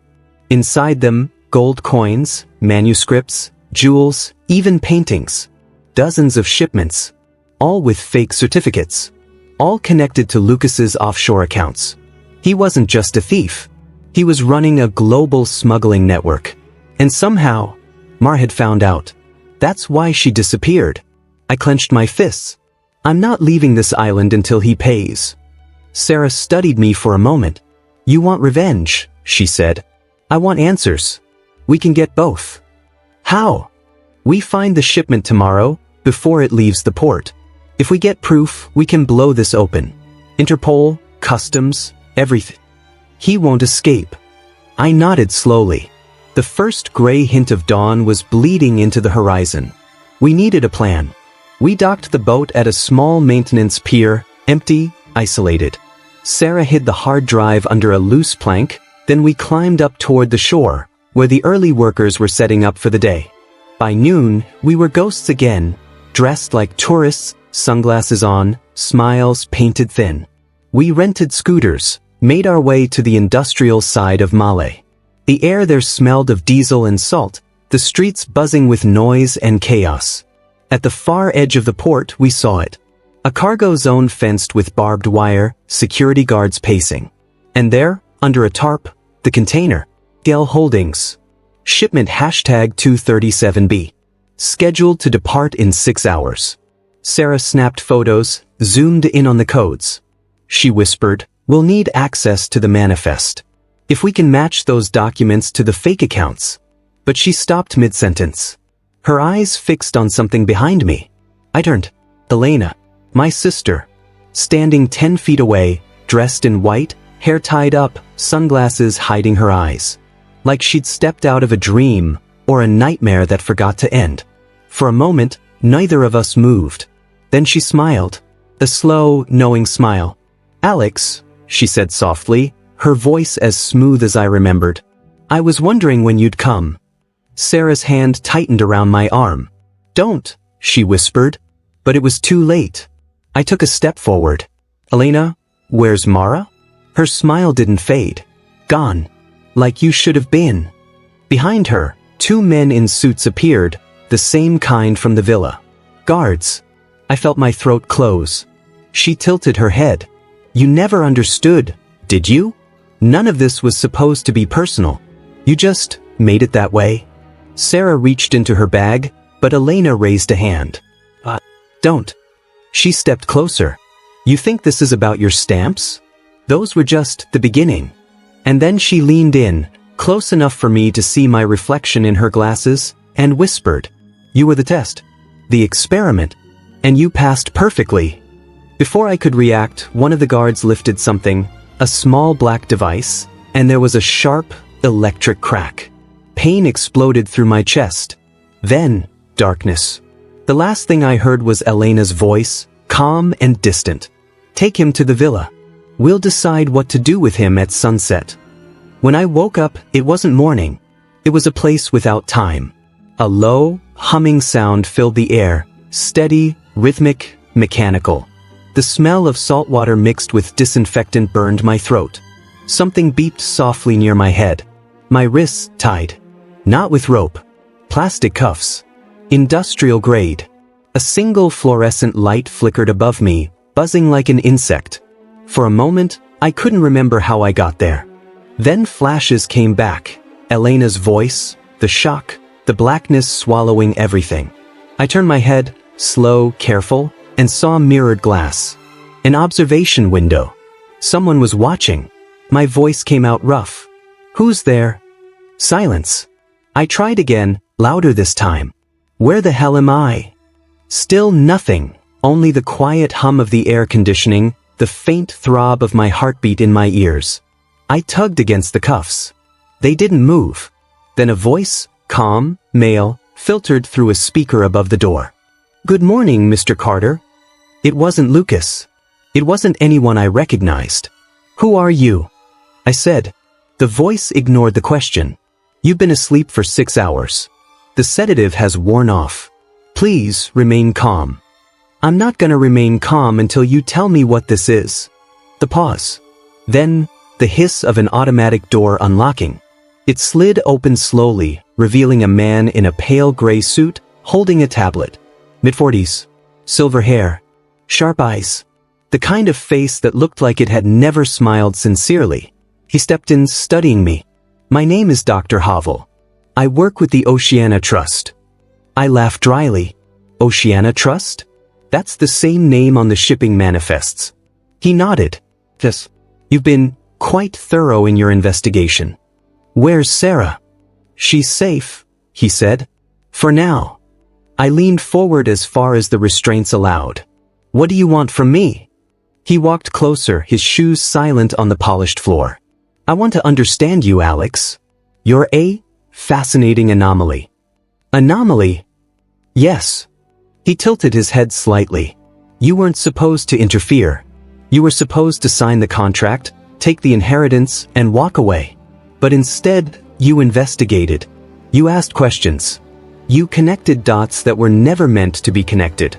Inside them, gold coins, manuscripts, jewels, even paintings. Dozens of shipments. All with fake certificates. All connected to Lucas's offshore accounts. He wasn't just a thief. He was running a global smuggling network. And somehow, Mar had found out. That's why she disappeared. I clenched my fists. "I'm not leaving this island until he pays." Sarah studied me for a moment. "You want revenge," she said. "I want answers. We can get both." "How?" "We find the shipment tomorrow, before it leaves the port. If we get proof, we can blow this open. Interpol, customs, everything. He won't escape." I nodded slowly. The first gray hint of dawn was bleeding into the horizon. We needed a plan. We docked the boat at a small maintenance pier, empty, isolated. Sarah hid the hard drive under a loose plank, then we climbed up toward the shore, where the early workers were setting up for the day. By noon, we were ghosts again, dressed like tourists, sunglasses on, smiles painted thin. We rented scooters, made our way to the industrial side of Malé. The air there smelled of diesel and salt, the streets buzzing with noise and chaos. At the far edge of the port, we saw it. A cargo zone fenced with barbed wire, security guards pacing. And there, under a tarp, the container. Gel Holdings. Shipment hashtag 237B. Scheduled to depart in 6 hours. Sarah snapped photos, zoomed in on the codes. She whispered, "We'll need access to the manifest. If we can match those documents to the fake accounts." But she stopped mid-sentence. Her eyes fixed on something behind me. I turned. Elena, my sister, standing 10 feet away, dressed in white, hair tied up, sunglasses hiding her eyes. Like she'd stepped out of a dream, or a nightmare that forgot to end. For a moment, neither of us moved. Then she smiled. A slow, knowing smile. "Alex," she said softly, her voice as smooth as I remembered. "I was wondering when you'd come." Sarah's hand tightened around my arm. "Don't," she whispered. But it was too late. I took a step forward. "Elena, where's Mara?" Her smile didn't fade. "Gone. Like you should have been." Behind her, 2 men in suits appeared, the same kind from the villa. Guards. I felt my throat close. She tilted her head. "You never understood, did you? None of this was supposed to be personal. You just made it that way." Sarah reached into her bag, but Elena raised a hand. Don't." She stepped closer. "You think this is about your stamps? Those were just the beginning." And then she leaned in, close enough for me to see my reflection in her glasses, and whispered, "You were the test. The experiment. And you passed perfectly." Before I could react, one of the guards lifted something, a small black device, and there was a sharp, electric crack. Pain exploded through my chest. Then, darkness. The last thing I heard was Elena's voice, calm and distant. "Take him to the villa. We'll decide what to do with him at sunset." When I woke up, it wasn't morning. It was a place without time. A low, humming sound filled the air, steady, rhythmic, mechanical. The smell of salt water mixed with disinfectant burned my throat. Something beeped softly near my head. My wrists tied. Not with rope. Plastic cuffs. Industrial grade. A single fluorescent light flickered above me, buzzing like an insect. For a moment, I couldn't remember how I got there. Then flashes came back. Elena's voice, the shock, the blackness swallowing everything. I turned my head, slow, careful, and saw mirrored glass. An observation window. Someone was watching. My voice came out rough. "Who's there?" Silence. I tried again, louder this time. "Where the hell am I?" Still nothing, only the quiet hum of the air conditioning, the faint throb of my heartbeat in my ears. I tugged against the cuffs. They didn't move. Then a voice, calm, male, filtered through a speaker above the door. "Good morning, Mr. Carter." It wasn't Lucas. It wasn't anyone I recognized. "Who are you?" I said. The voice ignored the question. "You've been asleep for 6 hours. The sedative has worn off. Please remain calm." "I'm not gonna remain calm until you tell me what this is." The pause. Then, the hiss of an automatic door unlocking. It slid open slowly, revealing a man in a pale gray suit, holding a tablet. Mid-40s. Silver hair. Sharp eyes. The kind of face that looked like it had never smiled sincerely. He stepped in, studying me. "My name is Dr. Havel. I work with the Oceana Trust." I laughed dryly. "Oceana Trust? That's the same name on the shipping manifests." He nodded. "Yes. You've been quite thorough in your investigation." "Where's Sarah?" "She's safe," he said. "For now." I leaned forward as far as the restraints allowed. "What do you want from me?" He walked closer, his shoes silent on the polished floor. "I want to understand you, Alex. You're a fascinating anomaly." "Anomaly?" "Yes." He tilted his head slightly. "You weren't supposed to interfere. You were supposed to sign the contract, take the inheritance, and walk away. But instead, you investigated. You asked questions. You connected dots that were never meant to be connected."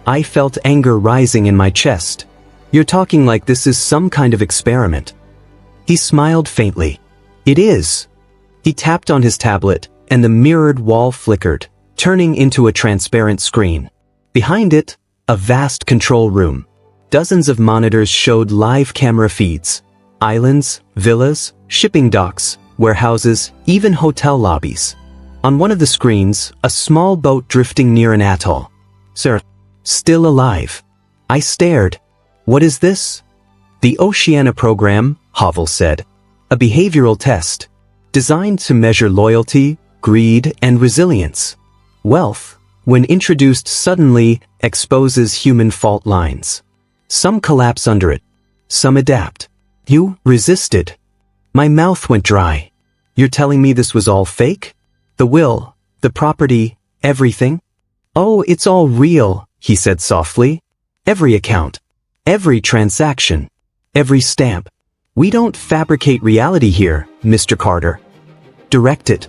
I felt anger rising in my chest. "You're talking like this is some kind of experiment." He smiled faintly. "It is." He tapped on his tablet, and the mirrored wall flickered, turning into a transparent screen. Behind it, a vast control room. Dozens of monitors showed live camera feeds. Islands, villas, shipping docks, warehouses, even hotel lobbies. On one of the screens, a small boat drifting near an atoll. Sir, still alive. I stared. What is this? The Oceania program, Havel said. A behavioral test. Designed to measure loyalty, greed, and resilience. Wealth, when introduced suddenly, exposes human fault lines. Some collapse under it. Some adapt. You resisted. My mouth went dry. You're telling me this was all fake? The will, the property, everything? Oh, it's all real, he said softly. Every account. Every transaction. Every stamp. We don't fabricate reality here, Mr. Carter. Direct it.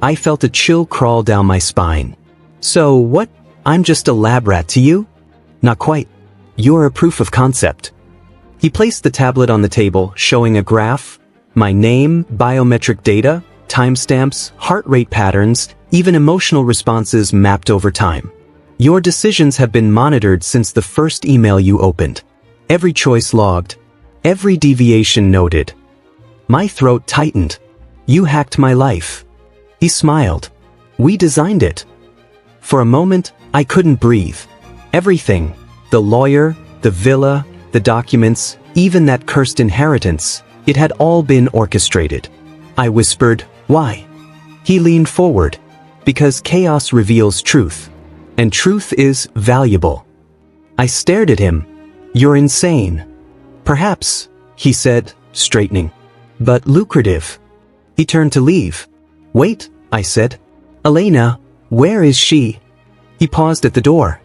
I felt a chill crawl down my spine. So what? I'm just a lab rat to you? Not quite. You're a proof of concept. He placed the tablet on the table, showing a graph, my name, biometric data, timestamps, heart rate patterns, even emotional responses mapped over time. Your decisions have been monitored since the first email you opened. Every choice logged. Every deviation noted. My throat tightened. You hacked my life. He smiled. We designed it. For a moment, I couldn't breathe. Everything. The lawyer, the villa, the documents, even that cursed inheritance, it had all been orchestrated. I whispered, why? He leaned forward. Because chaos reveals truth. And truth is valuable. I stared at him. You're insane. Perhaps, he said, straightening. But lucrative. He turned to leave. Wait, I said. Elena, where is she? He paused at the door.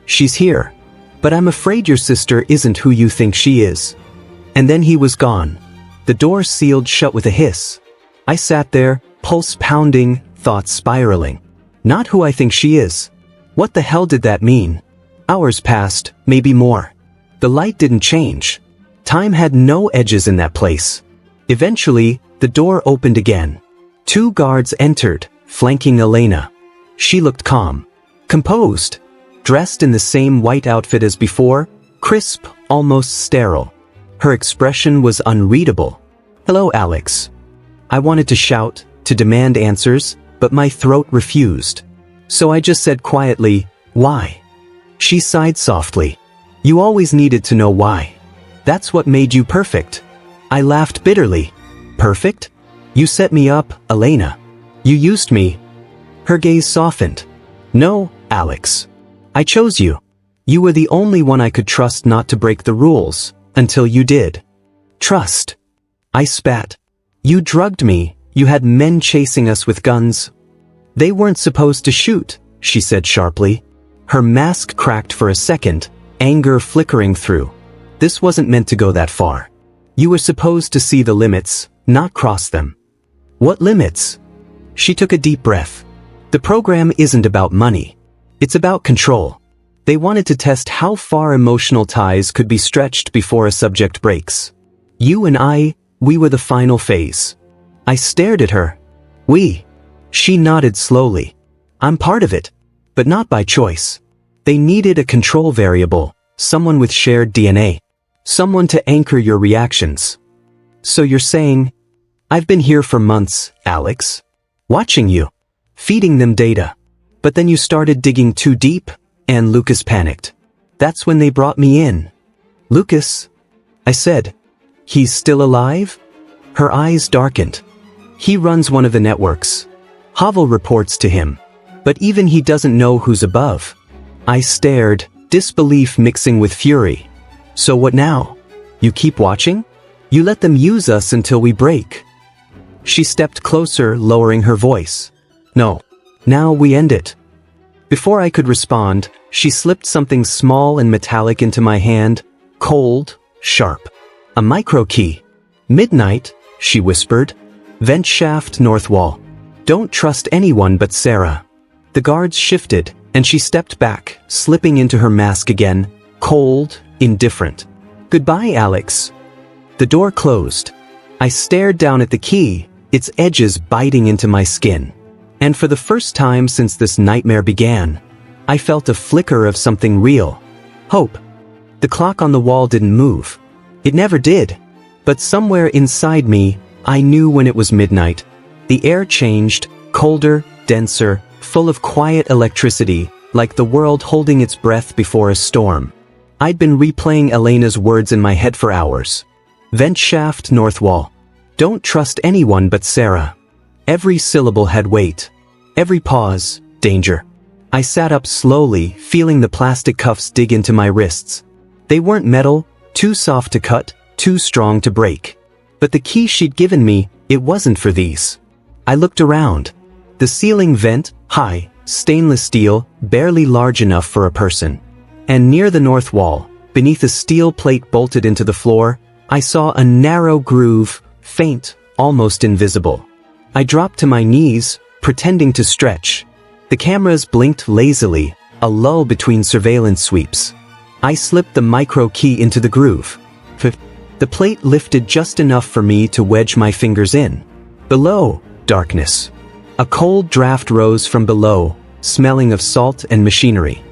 She's here. But I'm afraid your sister isn't who you think she is. And then he was gone. The door sealed shut with a hiss. I sat there, pulse pounding, thoughts spiraling. Not who I think she is. What the hell did that mean? Hours passed, maybe more. The light didn't change. Time had no edges in that place. Eventually, the door opened again. 2 guards entered, flanking Elena. She looked calm. Composed. Dressed in the same white outfit as before, crisp, almost sterile. Her expression was unreadable. Hello, Alex. I wanted to shout, to demand answers, but my throat refused. So I just said quietly, why? She sighed softly. You always needed to know why. That's what made you perfect. I laughed bitterly. Perfect? You set me up, Elena. You used me. Her gaze softened. No, Alex. I chose you. You were the only one I could trust not to break the rules, until you did. Trust. I spat. You drugged me. You had men chasing us with guns. They weren't supposed to shoot, she said sharply. Her mask cracked for a second, anger flickering through. This wasn't meant to go that far. You were supposed to see the limits, not cross them. What limits? She took a deep breath. The program isn't about money. It's about control. They wanted to test how far emotional ties could be stretched before a subject breaks. You and I, we were the final phase. I stared at her. We. She nodded slowly. I'm part of it, but not by choice. They needed a control variable, someone with shared DNA. Someone to anchor your reactions. So you're saying, I've been here for months, Alex. Watching you. Feeding them data. But then you started digging too deep, and Lucas panicked. That's when they brought me in. Lucas? I said. He's still alive? Her eyes darkened. He runs one of the networks. Havel reports to him. But even he doesn't know who's above. I stared, disbelief mixing with fury. So what now? You keep watching? You let them use us until we break. She stepped closer, lowering her voice. No. Now we end it. Before I could respond, she slipped something small and metallic into my hand, cold, sharp. A micro key. Midnight, she whispered. Vent shaft north wall. Don't trust anyone but Sarah. The guards shifted, and she stepped back, slipping into her mask again, cold, indifferent. Goodbye, Alex. The door closed. I stared down at the key, its edges biting into my skin. And for the first time since this nightmare began, I felt a flicker of something real. Hope. The clock on the wall didn't move. It never did. But somewhere inside me, I knew when it was midnight. The air changed, colder, denser, full of quiet electricity, like the world holding its breath before a storm. I'd been replaying Elena's words in my head for hours. Vent shaft, north wall. Don't trust anyone but Sarah. Every syllable had weight. Every pause, danger. I sat up slowly, feeling the plastic cuffs dig into my wrists. They weren't metal, too soft to cut, too strong to break. But the key she'd given me, it wasn't for these. I looked around. The ceiling vent, high, stainless steel, barely large enough for a person. And near the north wall, beneath a steel plate bolted into the floor, I saw a narrow groove, faint, almost invisible. I dropped to my knees, pretending to stretch. The cameras blinked lazily, a lull between surveillance sweeps. I slipped the micro key into the groove. The plate lifted just enough for me to wedge my fingers in. Below, darkness. A cold draft rose from below, smelling of salt and machinery.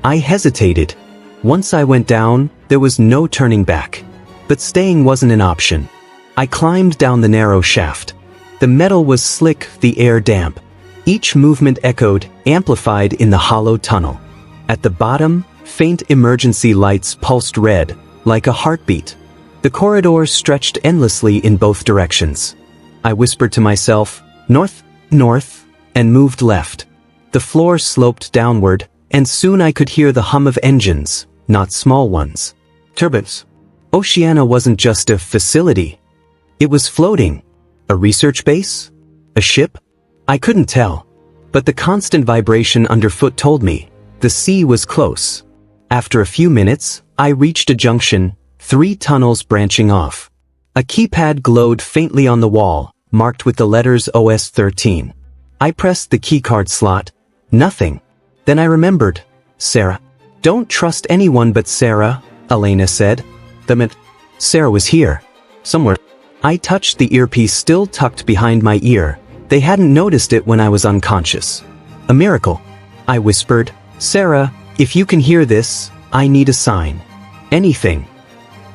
I hesitated. Once I went down, there was no turning back. But staying wasn't an option. I climbed down the narrow shaft. The metal was slick, the air damp. Each movement echoed, amplified in the hollow tunnel. At the bottom, faint emergency lights pulsed red, like a heartbeat. The corridor stretched endlessly in both directions. I whispered to myself, north, north, and moved left. The floor sloped downward, and soon I could hear the hum of engines, not small ones. Turbines. Oceana wasn't just a facility. It was floating. A research base? A ship? I couldn't tell. But the constant vibration underfoot told me the sea was close. After a few minutes, I reached a junction, 3 tunnels branching off. A keypad glowed faintly on the wall, marked with the letters OS 13. I pressed the keycard slot. Nothing. Then I remembered. Sarah. Don't trust anyone but Sarah, Elena said. That meant Sarah was here. Somewhere. I touched the earpiece still tucked behind my ear. They hadn't noticed it when I was unconscious. A miracle. I whispered. Sarah, if you can hear this, I need a sign. Anything.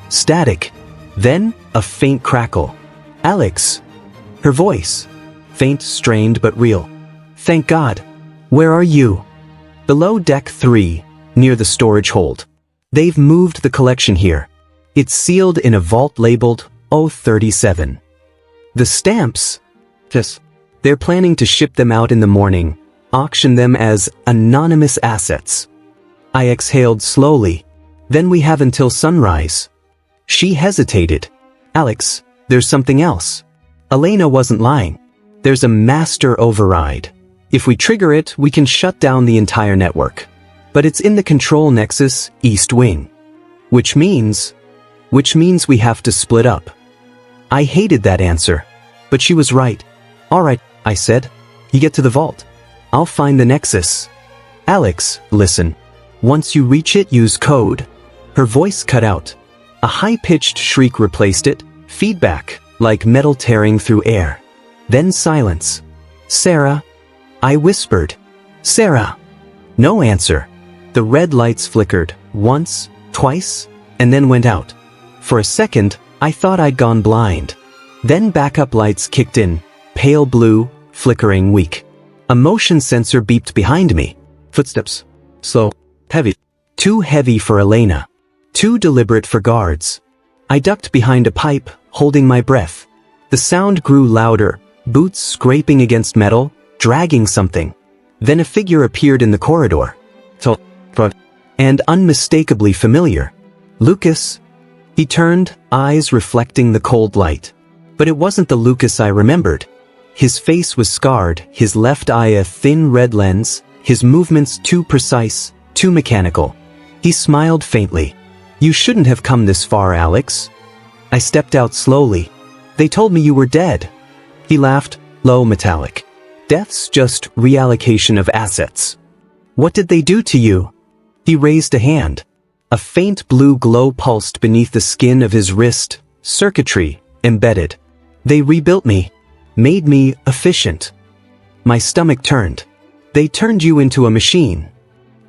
Static. Then, a faint crackle. Alex. Her voice. Faint, strained, but real. Thank God. Where are you? Below deck 3, near the storage hold. They've moved the collection here. It's sealed in a vault labeled 037. The stamps? Yes. They're planning to ship them out in the morning, auction them as anonymous assets. I exhaled slowly. Then we have until sunrise. She hesitated. Alex, there's something else. Elena wasn't lying. There's a master override. If we trigger it, we can shut down the entire network. But it's in the control nexus, East Wing. Which means we have to split up. I hated that answer. But she was right. All right, I said. You get to the vault. I'll find the nexus. Alex, listen. Once you reach it, use code. Her voice cut out. A high-pitched shriek replaced it, feedback, like metal tearing through air. Then silence. Sarah. I whispered. Sarah. No answer. The red lights flickered, once, twice, and then went out. For a second, I thought I'd gone blind. Then backup lights kicked in, pale blue, flickering weak. A motion sensor beeped behind me. Footsteps. Slow. Heavy. Too heavy for Elena. Too deliberate for guards. I ducked behind a pipe, holding my breath. The sound grew louder, boots scraping against metal, dragging something. Then a figure appeared in the corridor. Tall, and unmistakably familiar. Lucas. He turned, eyes reflecting the cold light. But it wasn't the Lucas I remembered. His face was scarred, his left eye a thin red lens, his movements too precise, too mechanical. He smiled faintly. You shouldn't have come this far, Alex. I stepped out slowly. They told me you were dead. He laughed, low, metallic. Death's just reallocation of assets. What did they do to you? He raised a hand. A faint blue glow pulsed beneath the skin of his wrist, circuitry, embedded. They rebuilt me, made me efficient. My stomach turned. They turned you into a machine.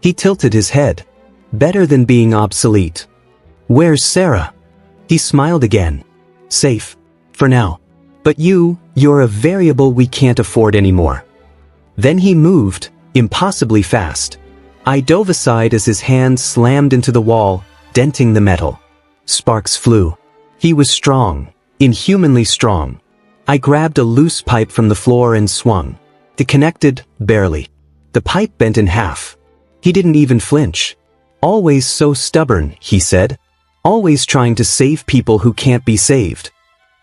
He tilted his head. Better than being obsolete. Where's Sarah? He smiled again. Safe. For now. But you're a variable we can't afford anymore." Then he moved, impossibly fast. I dove aside as his hand slammed into the wall, denting the metal. Sparks flew. He was strong, inhumanly strong. I grabbed a loose pipe from the floor and swung. It connected, barely. The pipe bent in half. He didn't even flinch. "Always so stubborn," he said. "Always trying to save people who can't be saved."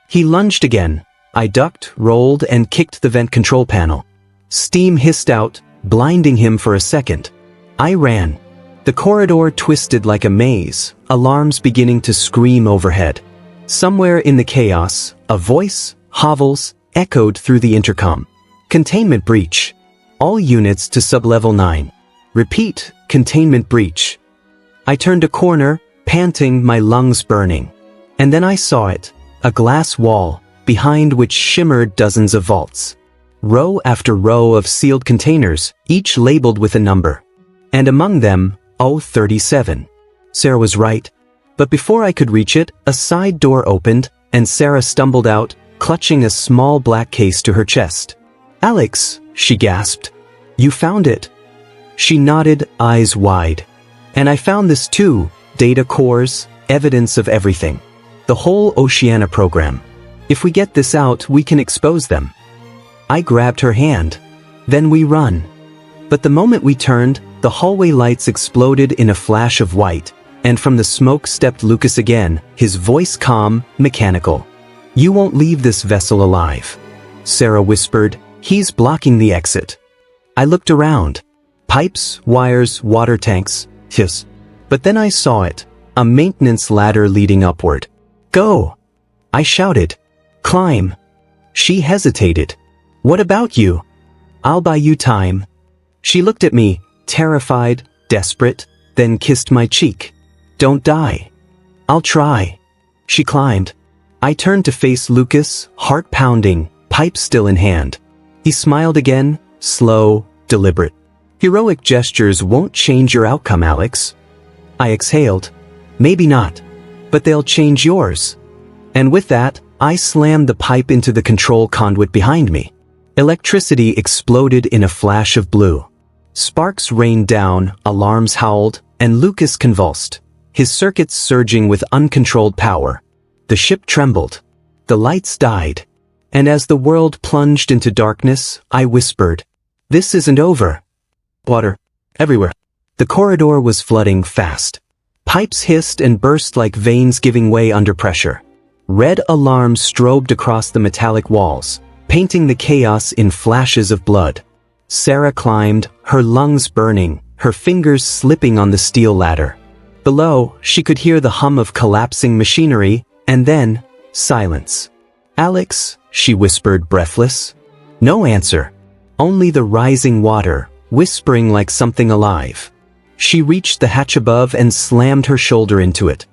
He lunged again. I ducked, rolled, and kicked the vent control panel. Steam hissed out, blinding him for a second. I ran. The corridor twisted like a maze, alarms beginning to scream overhead. Somewhere in the chaos, a voice, hovels, echoed through the intercom. "Containment breach. All units to sublevel 9. Repeat, containment breach." I turned a corner, panting, my lungs burning. And then I saw it, a glass wall, behind which shimmered dozens of vaults. Row after row of sealed containers, each labeled with a number. And among them, 037. Sarah was right. But before I could reach it, a side door opened, and Sarah stumbled out, clutching a small black case to her chest. "Alex," she gasped. "You found it." She nodded, eyes wide. "And I found this too, data cores, evidence of everything. The whole Oceania program. If we get this out, we can expose them." I grabbed her hand. "Then we run." But the moment we turned, the hallway lights exploded in a flash of white, and from the smoke stepped Lucas again, his voice calm, mechanical. "You won't leave this vessel alive," Sarah whispered. "He's blocking the exit." I looked around. Pipes, wires, water tanks. Yes. But then I saw it, a maintenance ladder leading upward. "Go!" I shouted. "Climb." She hesitated. "What about you?" "I'll buy you time." She looked at me, terrified, desperate, then kissed my cheek. "Don't die." "I'll try." She climbed. I turned to face Lucas, heart pounding, pipe still in hand. He smiled again, slow, deliberate. "Heroic gestures won't change your outcome, Alex." I exhaled. "Maybe not. But they'll change yours." And with that, I slammed the pipe into the control conduit behind me. Electricity exploded in a flash of blue. Sparks rained down, alarms howled, and Lucas convulsed, his circuits surging with uncontrolled power. The ship trembled. The lights died. And as the world plunged into darkness, I whispered, "This isn't over." Water. Everywhere. The corridor was flooding fast. Pipes hissed and burst like veins giving way under pressure. Red alarms strobed across the metallic walls, painting the chaos in flashes of blood. Sarah climbed, her lungs burning, her fingers slipping on the steel ladder. Below, she could hear the hum of collapsing machinery, and then, silence. "Alex," she whispered, breathless. No answer. Only the rising water, whispering like something alive. She reached the hatch above and slammed her shoulder into it.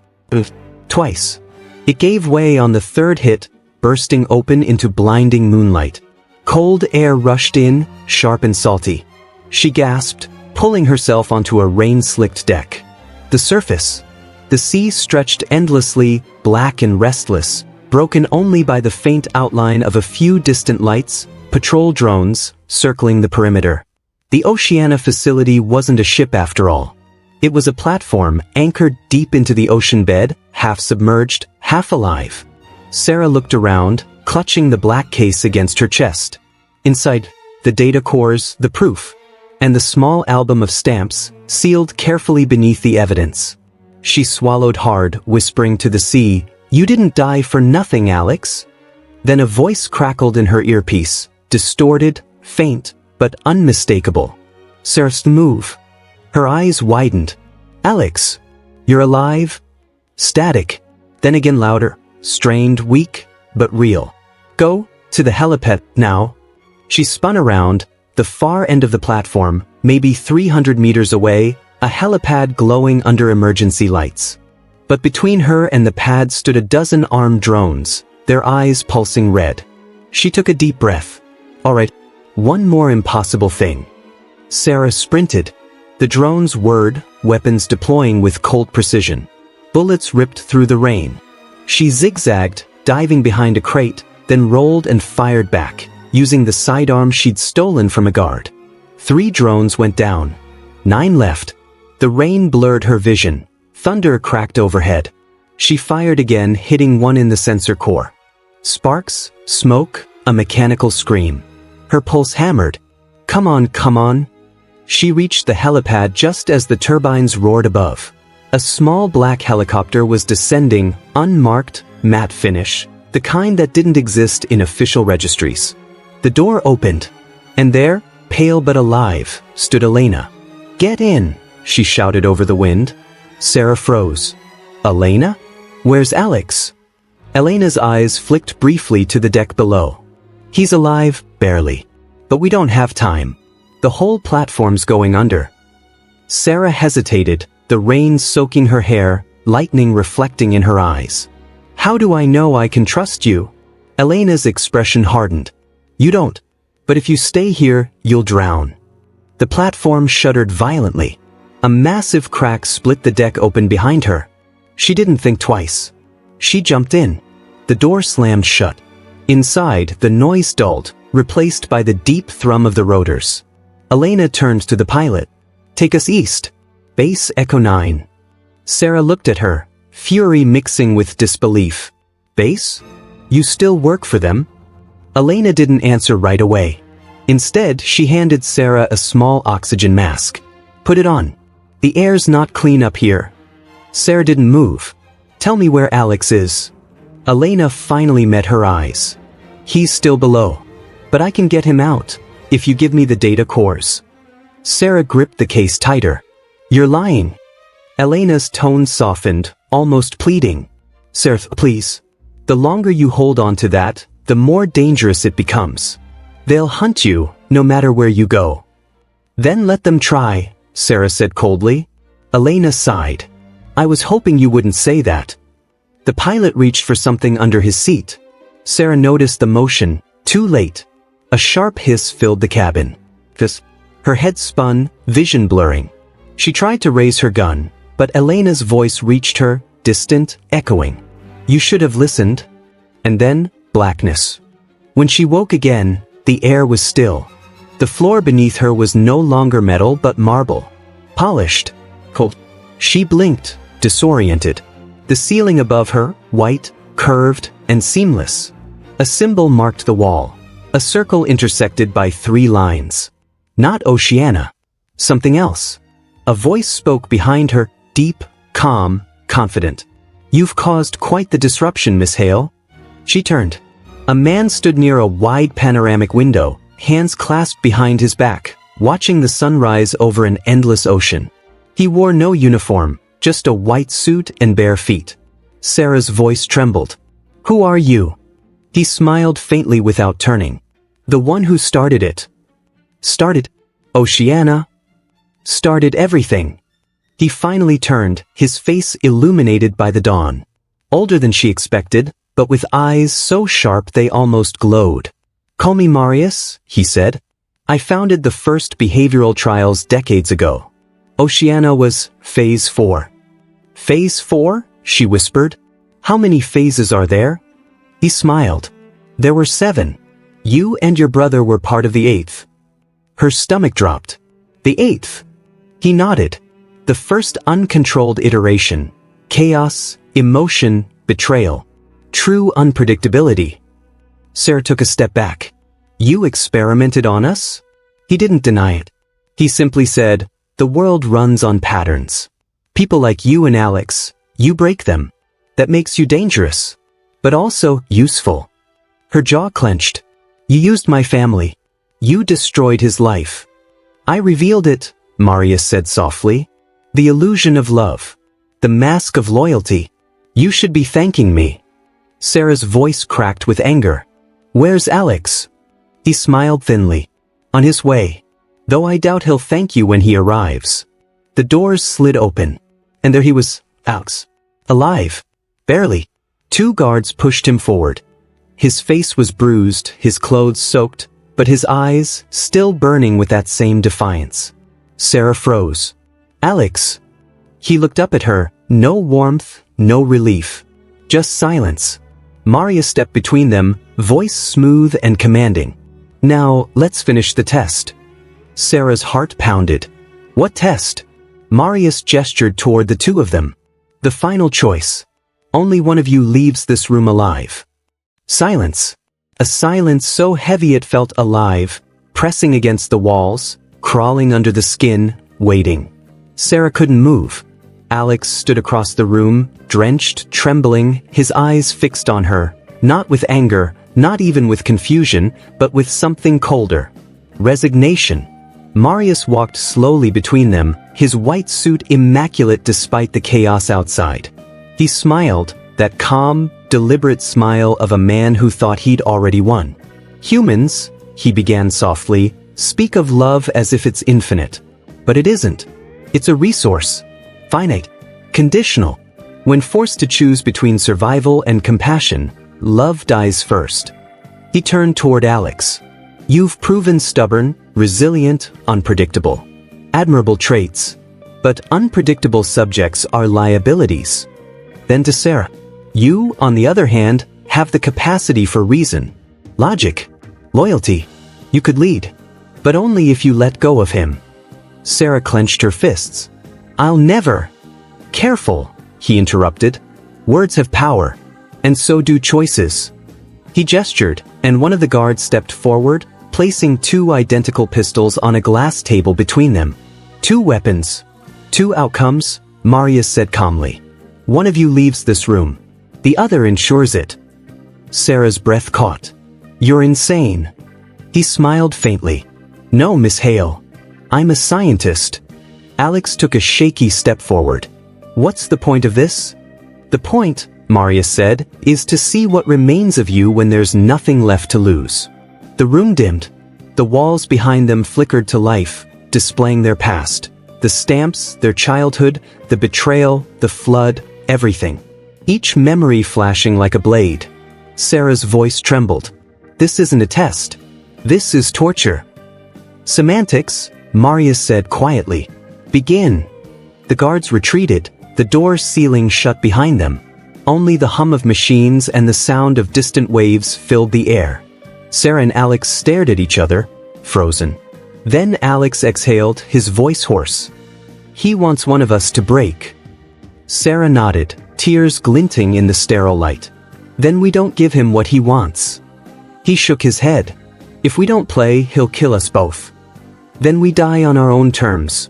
Twice. It gave way on the third hit, bursting open into blinding moonlight. Cold air rushed in, sharp and salty. She gasped, pulling herself onto a rain-slicked deck. The surface. The sea stretched endlessly, black and restless, broken only by the faint outline of a few distant lights, patrol drones, circling the perimeter. The Oceania facility wasn't a ship after all. It was a platform anchored deep into the ocean bed, half submerged, half alive. Sarah looked around, clutching the black case against her chest. Inside, the data cores, the proof, and the small album of stamps, sealed carefully beneath the evidence. She swallowed hard, whispering to the sea, "You didn't die for nothing, Alex." Then a voice crackled in her earpiece, distorted, faint, but unmistakable. Sarah's move. Her eyes widened. "Alex, you're alive?" Static. Then again louder, strained, weak, but real. "Go to the helipad now." She spun around, the far end of the platform, maybe 300 meters away, a helipad glowing under emergency lights. But between her and the pad stood a dozen armed drones, their eyes pulsing red. She took a deep breath. "All right, one more impossible thing." Sarah sprinted. The drones whirred, weapons deploying with cold precision. Bullets ripped through the rain. She zigzagged, diving behind a crate, then rolled and fired back, using the sidearm she'd stolen from a guard. 3 drones went down. 9 left. The rain blurred her vision. Thunder cracked overhead. She fired again, hitting one in the sensor core. Sparks, smoke, a mechanical scream. Her pulse hammered. Come on, come on. She reached the helipad just as the turbines roared above. A small black helicopter was descending, unmarked, matte finish, the kind that didn't exist in official registries. The door opened, and there, pale but alive, stood Elena. Get in, she shouted over the wind. Sarah froze. Elena? Where's Alex? Elena's eyes flicked briefly to the deck below. He's alive, barely. But we don't have time. The whole platform's going under. Sarah hesitated, the rain soaking her hair, lightning reflecting in her eyes. How do I know I can trust you? Elena's expression hardened. You don't. But if you stay here, you'll drown. The platform shuddered violently. A massive crack split the deck open behind her. She didn't think twice. She jumped in. The door slammed shut. Inside, the noise dulled, replaced by the deep thrum of the rotors. Elena turned to the pilot. Take us east. Base Echo 9. Sarah looked at her, fury mixing with disbelief. Base? You still work for them? Elena didn't answer right away. Instead, she handed Sarah a small oxygen mask. Put it on. The air's not clean up here. Sarah didn't move. Tell me where Alex is. Elena finally met her eyes. He's still below. But I can get him out, if you give me the data cores. Sarah gripped the case tighter. You're lying. Elena's tone softened, almost pleading. Sarah, please. The longer you hold on to that, the more dangerous it becomes. They'll hunt you, no matter where you go. Then let them try, Sarah said coldly. Elena sighed. I was hoping you wouldn't say that. The pilot reached for something under his seat. Sarah noticed the motion, too late. A sharp hiss filled the cabin. Her head spun, vision blurring. She tried to raise her gun, but Elena's voice reached her, distant, echoing. You should have listened. And then, blackness. When she woke again, the air was still. The floor beneath her was no longer metal but marble. Polished. Cold. She blinked, disoriented. The ceiling above her, white, curved, and seamless. A symbol marked the wall. A circle intersected by 3 lines. Not Oceana. Something else. A voice spoke behind her, deep, calm, confident. You've caused quite the disruption, Miss Hale. She turned. A man stood near a wide panoramic window, hands clasped behind his back, watching the sunrise over an endless ocean. He wore no uniform, just a white suit and bare feet. Sarah's voice trembled. Who are you? He smiled faintly without turning. The one who started it. Started? Oceana? Started everything. He finally turned, his face illuminated by the dawn. Older than she expected, but with eyes so sharp they almost glowed. Call me Marius, he said. I founded the first behavioral trials decades ago. Oceana was Phase 4. Phase 4? She whispered. How many phases are there? He smiled. There were 7. You and your brother were part of the 8th. Her stomach dropped. The 8th? He nodded. The first uncontrolled iteration. Chaos, emotion, betrayal. True unpredictability. Sarah took a step back. You experimented on us? He didn't deny it. He simply said, the world runs on patterns. People like you and Alex, you break them. That makes you dangerous. But also useful. Her jaw clenched. You used my family. You destroyed his life. I revealed it, Marius said softly. The illusion of love. The mask of loyalty. You should be thanking me. Sarah's voice cracked with anger. Where's Alex? He smiled thinly. On his way. Though I doubt he'll thank you when he arrives. The doors slid open. And there he was, Alex. Alive. Barely. 2 guards pushed him forward. His face was bruised, his clothes soaked, but his eyes still burning with that same defiance. Sarah froze. Alex. He looked up at her, no warmth, no relief. Just silence. Marius stepped between them, voice smooth and commanding. Now, let's finish the test. Sarah's heart pounded. What test? Marius gestured toward the two of them. The final choice. Only one of you leaves this room alive. Silence. A silence so heavy it felt alive, pressing against the walls, crawling under the skin, waiting. Sarah couldn't move. Alex stood across the room, drenched, trembling, his eyes fixed on her, not with anger, not even with confusion, but with something colder. Resignation. Marius walked slowly between them, his white suit immaculate despite the chaos outside. He smiled, that calm, deliberate smile of a man who thought he'd already won. Humans, he began softly, speak of love as if it's infinite. But it isn't. It's a resource. Finite. Conditional. When forced to choose between survival and compassion, love dies first. He turned toward Alex. You've proven stubborn, resilient, unpredictable. Admirable traits. But unpredictable subjects are liabilities. Then to Sarah. You, on the other hand, have the capacity for reason, logic, loyalty. You could lead. But only if you let go of him. Sarah clenched her fists. I'll never. Careful, he interrupted. Words have power. And so do choices. He gestured, and one of the guards stepped forward, placing two identical pistols on a glass table between them. Two weapons. Two outcomes, Marius said calmly. One of you leaves this room. The other ensures it. Sarah's breath caught. You're insane. He smiled faintly. No, Miss Hale. I'm a scientist. Alex took a shaky step forward. What's the point of this? The point, Marius said, is to see what remains of you when there's nothing left to lose. The room dimmed. The walls behind them flickered to life, displaying their past. The stamps, their childhood, the betrayal, the flood, everything. Each memory flashing like a blade. Sarah's voice trembled. This isn't a test. This is torture. Semantics, Marius said quietly. Begin. The guards retreated, the door sealing shut behind them. Only the hum of machines and the sound of distant waves filled the air. Sarah and Alex stared at each other, frozen. Then Alex exhaled, his voice hoarse. He wants one of us to break. Sarah nodded, tears glinting in the sterile light. Then we don't give him what he wants. He shook his head. If we don't play, he'll kill us both. Then we die on our own terms.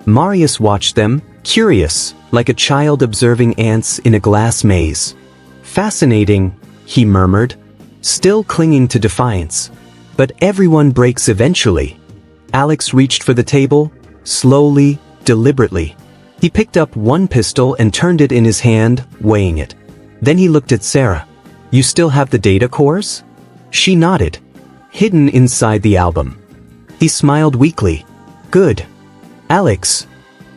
Marius watched them, curious, like a child observing ants in a glass maze. Fascinating, he murmured, still clinging to defiance. But everyone breaks eventually. Alex reached for the table, slowly, deliberately. He picked up one pistol and turned it in his hand, weighing it. Then he looked at Sarah. You still have the data cores? She nodded. Hidden inside the album. He smiled weakly. Good. Alex.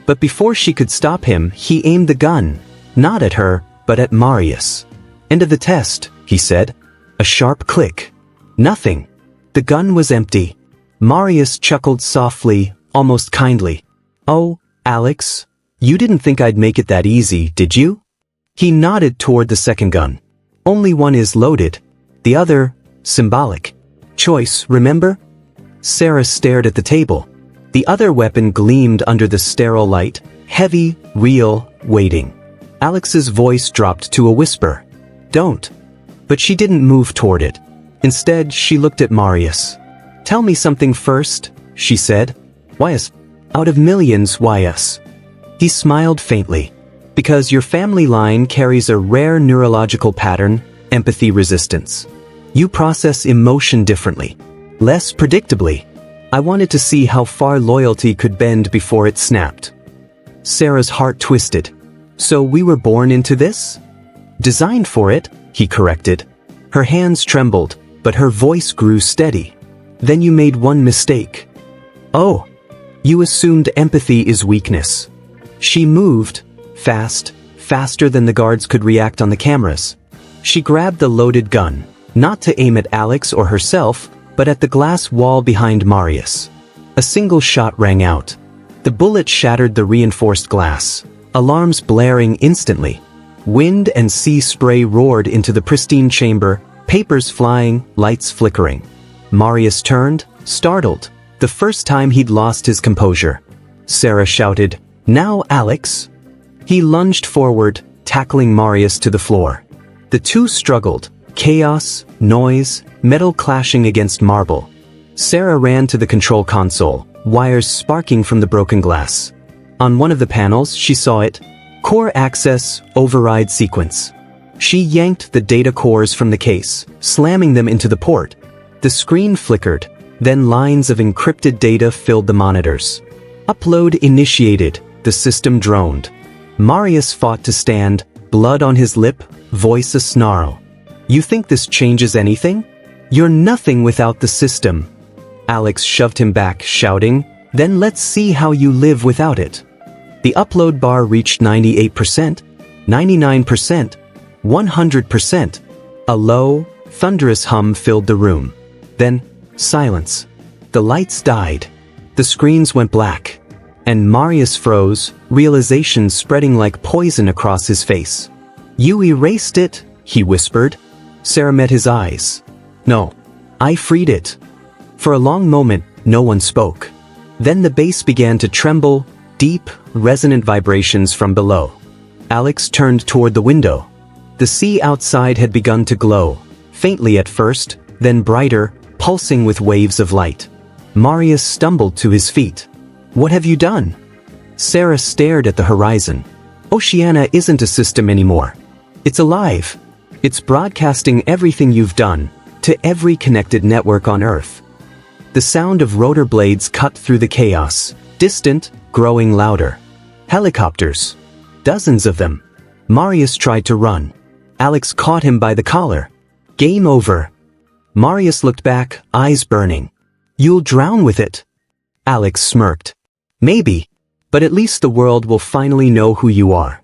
But before she could stop him, he aimed the gun, not at her, but at Marius. End of the test, he said. A sharp click. Nothing. The gun was empty. Marius chuckled softly, almost kindly. Oh, Alex, you didn't think I'd make it that easy, did you? He nodded toward the second gun. Only one is loaded. The other, symbolic. Choice, remember? Sarah stared at the table. The other weapon gleamed under the sterile light, heavy, real, waiting. Alex's voice dropped to a whisper. Don't. But she didn't move toward it. Instead, she looked at Marius. Tell me something first, she said. Why us? Out of millions, why us? He smiled faintly. Because your family line carries a rare neurological pattern, empathy resistance. You process emotion differently. Less predictably. I wanted to see how far loyalty could bend before it snapped. Sarah's heart twisted. So we were born into this? Designed for it, he corrected. Her hands trembled, but her voice grew steady. Then you made one mistake. Oh. You assumed empathy is weakness. She moved, fast, faster than the guards could react on the cameras. She grabbed the loaded gun, not to aim at Alex or herself, but at the glass wall behind Marius. A single shot rang out. The bullet shattered the reinforced glass, alarms blaring instantly. Wind and sea spray roared into the pristine chamber, papers flying, lights flickering. Marius turned, startled, the first time he'd lost his composure. Sarah shouted, "Now, Alex!" He lunged forward, tackling Marius to the floor. The two struggled, chaos, noise, metal clashing against marble. Sarah ran to the control console, wires sparking from the broken glass. On one of the panels, she saw it, Core Access Override Sequence. She yanked the data cores from the case, slamming them into the port. The screen flickered, then lines of encrypted data filled the monitors. Upload initiated, the system droned. Marius fought to stand, blood on his lip, voice a snarl. "You think this changes anything? You're nothing without the system." Alex shoved him back, shouting, "Then let's see how you live without it." The upload bar reached 98%, 99%, 100%. A low, thunderous hum filled the room. Then, silence. The lights died. The screens went black. And Marius froze, realization spreading like poison across his face. "You erased it," he whispered. Sarah met his eyes. "No, I freed it." For a long moment, no one spoke. Then the bass began to tremble, deep, resonant vibrations from below. Alex turned toward the window. The sea outside had begun to glow, faintly at first, then brighter, pulsing with waves of light. Marius stumbled to his feet. "What have you done?" Sarah stared at the horizon. "Oceania isn't a system anymore. It's alive. It's broadcasting everything you've done, to every connected network on Earth." The sound of rotor blades cut through the chaos, distant, growing louder. Helicopters. Dozens of them. Marius tried to run. Alex caught him by the collar. "Game over." Marius looked back, eyes burning. "You'll drown with it." Alex smirked. "Maybe, but at least the world will finally know who you are."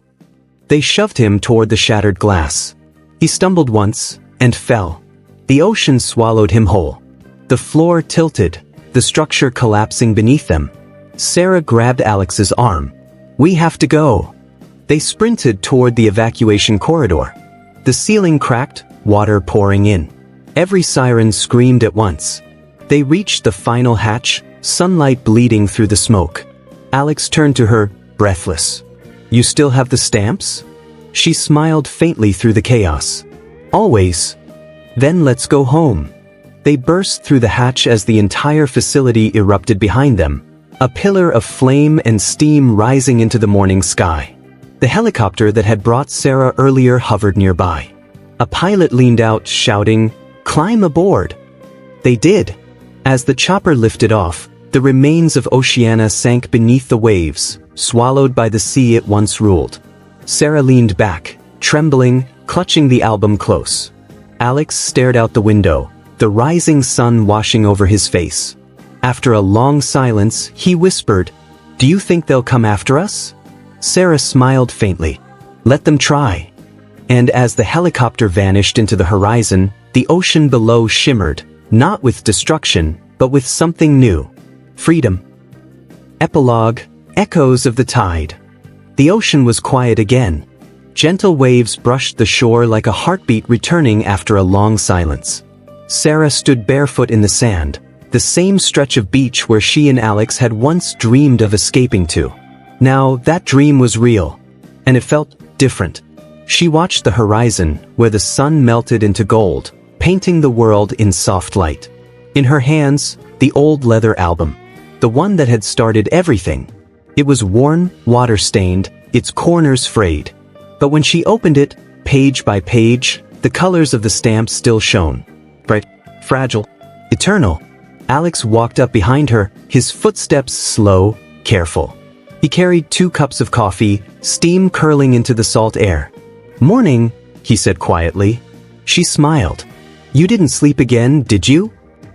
They shoved him toward the shattered glass. He stumbled once, and fell. The ocean swallowed him whole. The floor tilted, the structure collapsing beneath them. Sarah grabbed Alex's arm. "We have to go." They sprinted toward the evacuation corridor. The ceiling cracked, water pouring in. Every siren screamed at once. They reached the final hatch, sunlight bleeding through the smoke. Alex turned to her, breathless. "You still have the stamps?" She smiled faintly through the chaos. "Always." "Then let's go home." They burst through the hatch as the entire facility erupted behind them, a pillar of flame and steam rising into the morning sky. The helicopter that had brought Sarah earlier hovered nearby. A pilot leaned out, shouting, "Climb aboard!" They did. As the chopper lifted off, the remains of Oceania sank beneath the waves, swallowed by the sea it once ruled. Sarah leaned back, trembling, clutching the album close. Alex stared out the window, the rising sun washing over his face. After a long silence, he whispered, "Do you think they'll come after us?" Sarah smiled faintly. "Let them try." And as the helicopter vanished into the horizon, the ocean below shimmered, not with destruction, but with something new. Freedom. Epilogue, echoes of the tide. The ocean was quiet again. Gentle waves brushed the shore like a heartbeat returning after a long silence. Sarah stood barefoot in the sand, the same stretch of beach where she and Alex had once dreamed of escaping to. Now, that dream was real, and it felt different. She watched the horizon, where the sun melted into gold, painting the world in soft light. In her hands, the old leather album, the one that had started everything. It was worn, water-stained, its corners frayed. But when she opened it, page by page, the colors of the stamp still shone. Bright, fragile, eternal. Alex walked up behind her, his footsteps slow, careful. He carried 2 cups of coffee, steam curling into the salt air. "Morning," he said quietly. She smiled. "You didn't sleep again, did you?"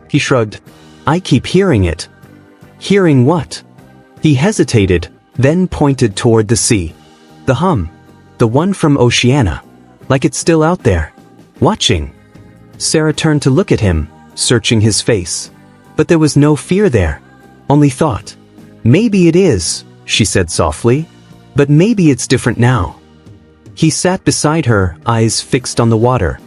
He shrugged. "I keep hearing it." "Hearing what?" He hesitated, then pointed toward the sea. "The hum. The one from Oceania. Like it's still out there. Watching." Sarah turned to look at him, searching his face. But there was no fear there. Only thought. "Maybe it is," she said softly. "But maybe it's different now." He sat beside her, eyes fixed on the water.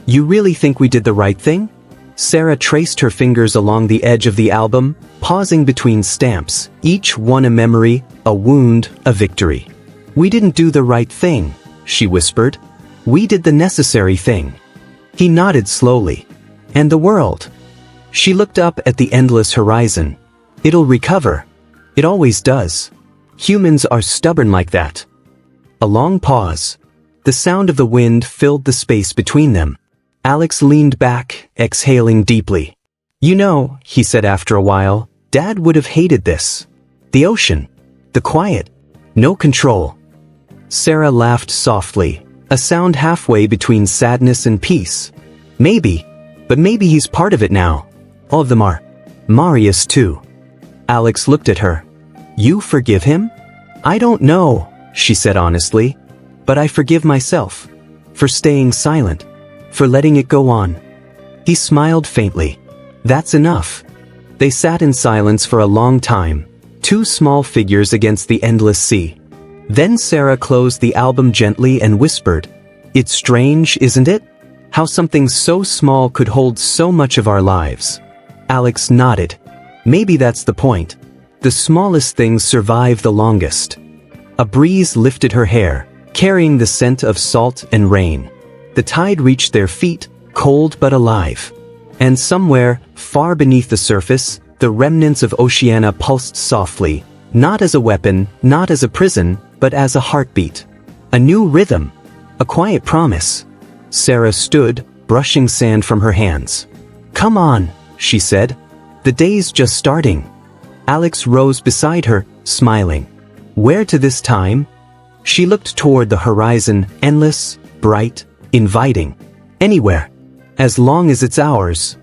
You really think we did the right thing? Sarah traced her fingers along the edge of the album, pausing between stamps, each one a memory, a wound, a victory. We didn't do the right thing, she whispered. We did the necessary thing. He nodded slowly. And the world? She looked up at the endless horizon. It'll recover. It always does. Humans are stubborn like that. A long pause. The sound of the wind filled the space between them. Alex leaned back, exhaling deeply. You know, he said after a while, Dad would have hated this. The ocean. The quiet. No control. Sarah laughed softly, a sound halfway between sadness and peace. Maybe. But maybe he's part of it now. All of them are. Marius too. Alex looked at her. You forgive him? I don't know, she said honestly. But I forgive myself. For staying silent. For letting it go on. He smiled faintly. That's enough. They sat in silence for a long time, two small figures against the endless sea. Then Sarah closed the album gently and whispered, It's strange, isn't it? How something so small could hold so much of our lives. Alex nodded. Maybe that's the point. The smallest things survive the longest. A breeze lifted her hair, carrying the scent of salt and rain. The tide reached their feet, cold but alive. And somewhere, far beneath the surface, the remnants of Oceania pulsed softly, not as a weapon, not as a prison, but as a heartbeat. A new rhythm. A quiet promise. Sarah stood, brushing sand from her hands. Come on, she said. The day's just starting. Alex rose beside her, smiling. Where to this time? She looked toward the horizon, endless, bright, inviting. Anywhere. As long as it's ours.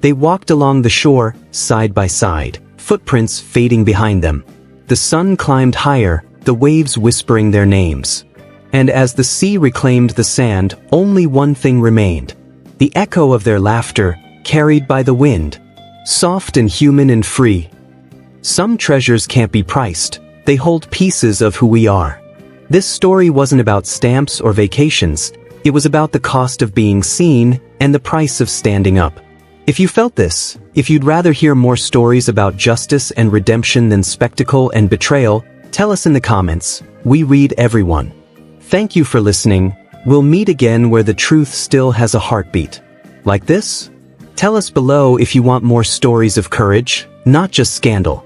They walked along the shore, side by side, footprints fading behind them. The sun climbed higher, the waves whispering their names. And as the sea reclaimed the sand, only one thing remained. The echo of their laughter, carried by the wind. Soft and human and free. Some treasures can't be priced. They hold pieces of who we are. This story wasn't about stamps or vacations. It was about the cost of being seen and the price of standing up. If you felt this, if you'd rather hear more stories about justice and redemption than spectacle and betrayal, tell us in the comments. We read everyone. Thank you for listening. We'll meet again where the truth still has a heartbeat. Like this? Tell us below if you want more stories of courage, not just scandal.